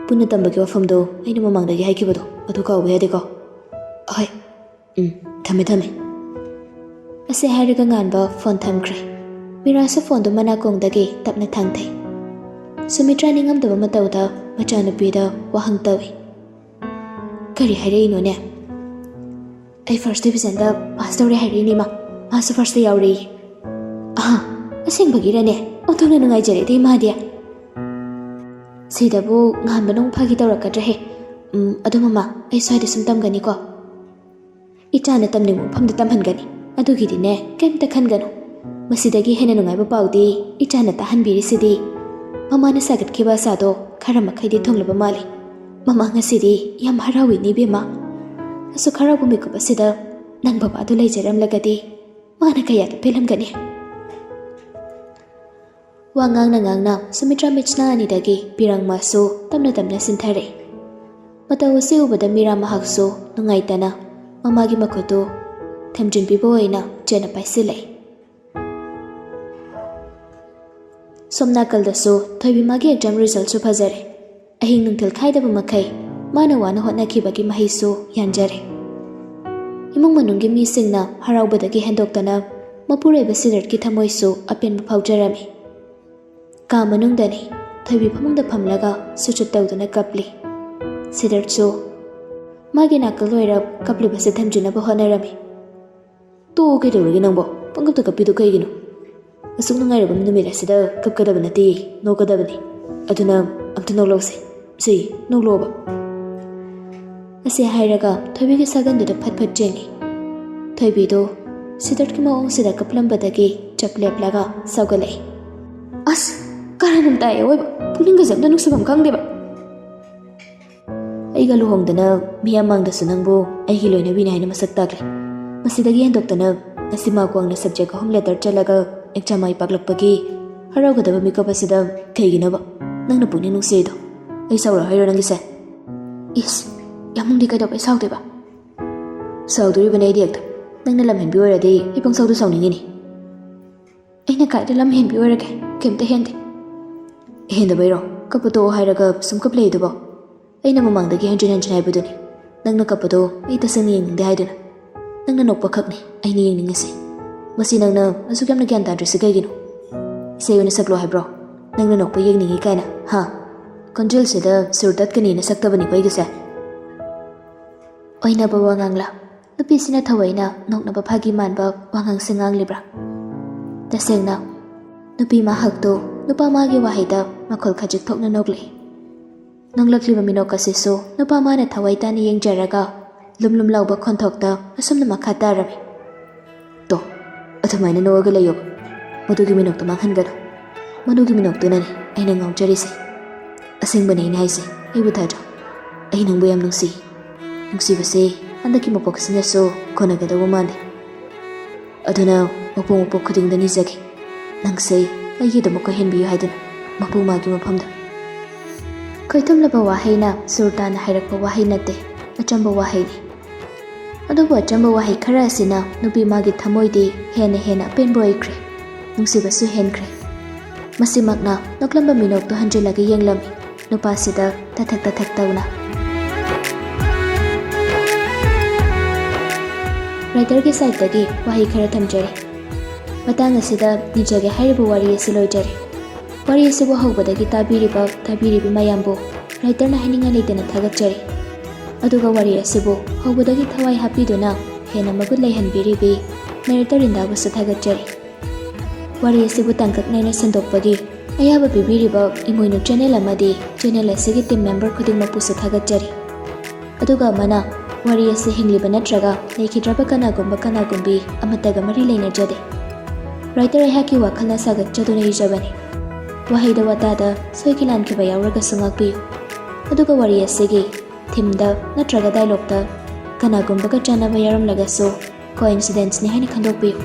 Speaker 1: punna tambagi wafam do, ay na mamang dagi hai kibado. Ado ka uwi hadi ko. Ay, thame. Ase hairaga nganba phone thamkhre. Mira sa phone do manakong dagi tapna thangthai. Sumitra ni ngamdaba matauda machanupi da wahang tawi. Kari hairei no ne. Ay first division da pass tawre hairei ni ma. Asa first da yauri. Asing bagira ne. Otong na nungai jare de ma dia. Sidabu nganba nong phagi tawrakadra he. Ado mama ay saida sum tamgani ko. Ichana tamning mufamda tamhangani. Adugidi ne kemta khanganu. Masidagi hena nungai ba paudi ichana tahanbiri sidi. Mama na sagat kiba sado khara makhai thonglaba mali. Mama ngasidi yam harawi ni bema. Asu khara bumi ko basida nang baba du leijaram lagadi. Mana kaya ta pelam gani. Wangang na Sumitra michna ani dagi pirang maso tamna sinthare. Mataw se ubada mira mahakso nungai tana. Mamagi makoto thamjin bibo ina jena paisilai. Somna kaldaso thoibi magi exam result su phajare. Ahing nungthal khaidaba makai mana wana hotna khibagi mahisu yanjare. Imung manungi mi singna haraubadagi hendoktana mapureba sirat ki thamoisu apen phaujarami. Ka manungdani thoibi phamungda phamlaga suchut tawduna kapli. Sidarchu magi nakal loirab kapli base thamjuna ba honarami. To kai dawragi nangbo pangkapta kapidu kaigino. Asung nungai rabam numira sida kapkadaba nati no kadabani. Aduna amta nolose. Sei no loba. Ase hairaga thoibi ki saganduda phat jengi. Thoibi do sidat ki maong sida kaplambadagi chapleplaga saugalai. As karanam tae oi pulinga jamda nuksabam kangdeba. Aiga luhongdana miyamangda sunangbo aigi loina bina haina masak takle. Masidagi hendoktana asima kuangna subject home letter chalaga exam ai paklakpagi haraugadaba mikop asida kaiginaba nangna puni nungsedo. Ai saura hairo nangise. Is yamungdi kaidop ai saudeba. Sauduri bana idiakta. Nangna lamhenbi oiradi ipang saudu sauningini. Aina kaida lamhenbi oirage kemta hende. Hendabairo kapato hairaga sumkap leidubo. Aina mamangdagi hanjin haibuduni. Nangna kapado ay tasang niyang haiduna. Nangna nokpa khakni ay niyang ningasi. Masi nangna asugam na gyan tadri sa kaigino. Isayo na saglo haibro. Nangna nokpa yung ningi ka na. Ha? Konjil sida surdat kanina sakta ni paigasa. Oy na ba wangangla? Napisi na thaway na nok na papagi man ba wangang singang libra. Taseng na. Nupi mahagto nupa magi wahida makol kajik tok na nogli. Nang lakliba minok kasi so, napama na thaway tani yung jaraga, lumlum lauba konthokta, asam na makatarami. To, atamay na nawaga layob. Madugi minok tumanghan gano. Madugi minok tunani, ay nangaw jarisi. Asing banay na haisi, ay butadyo. Ay nang bayam nungsi. Nungsi basi, andaki mapokasi niya so, konagada wamani. Aduna, mapumupok kuding dani zagi. Nang say, ay hida mo kahinbiyo haidun, mapumagi mapamda. Kaitamlaba wahay na surtana hairakpa wahay nate, achamba wahay ni. Adubu achamba wahay khara asina nupi magi thamoidi hena penbo aikre, nungsibasu henkre. Masimakna noklamba minok to hanjilagi yenglami, nupasida tathak tauna. Writer ki side dagi wahay khara thamjare. Matang asida nijage hairibu wari asiloijare. Wari asibu haubadagi tabiribi mayambo writer na haninga leitana thagatjari. Aduga wari asibu haubadagi thawai hapiduna hena magud laihanbiribi narrator indabasu thagatjari. Wari asibu tangkak naina sandokpagi ayaba bibiriba imoinu channel amadi channel asigi team member khudingmakpusu thagatjari. Aduga mana wari asi hingliba natraga leikidraba kanagumbi amataga mari leinajade. Writer ꯑꯩꯍꯥꯛꯀꯤ ꯋꯥꯈꯜꯅ ꯁꯥꯒꯠꯆꯗꯨꯅ ꯏꯖꯕꯅꯤ꯫ ꯋꯥꯍꯩꯗ ꯋꯥꯇꯥꯗ ꯁꯣꯏꯈꯤ ꯂꯥꯟꯈꯤꯕ ꯌꯥꯎꯔꯒꯁꯨ ꯉꯥꯛꯄꯤꯌꯨ꯫ ꯑꯗꯨꯒ ꯋꯥꯔꯤ ꯑꯁꯤꯒꯤ ꯊꯤꯝꯗ ꯅꯠꯇ꯭ꯔꯒ ꯗꯥꯏꯂꯣꯛꯇ ꯀꯅꯥꯒꯨꯝꯕꯒ ꯆꯥꯟꯅꯕ ꯌꯥꯎꯔꯝꯂꯒꯁꯨ ꯀꯣꯏꯟꯁꯤꯗꯦꯟꯁꯅꯤ ꯍꯥꯏꯅ ꯈꯟꯗꯣꯛꯄꯤꯌꯨ꯫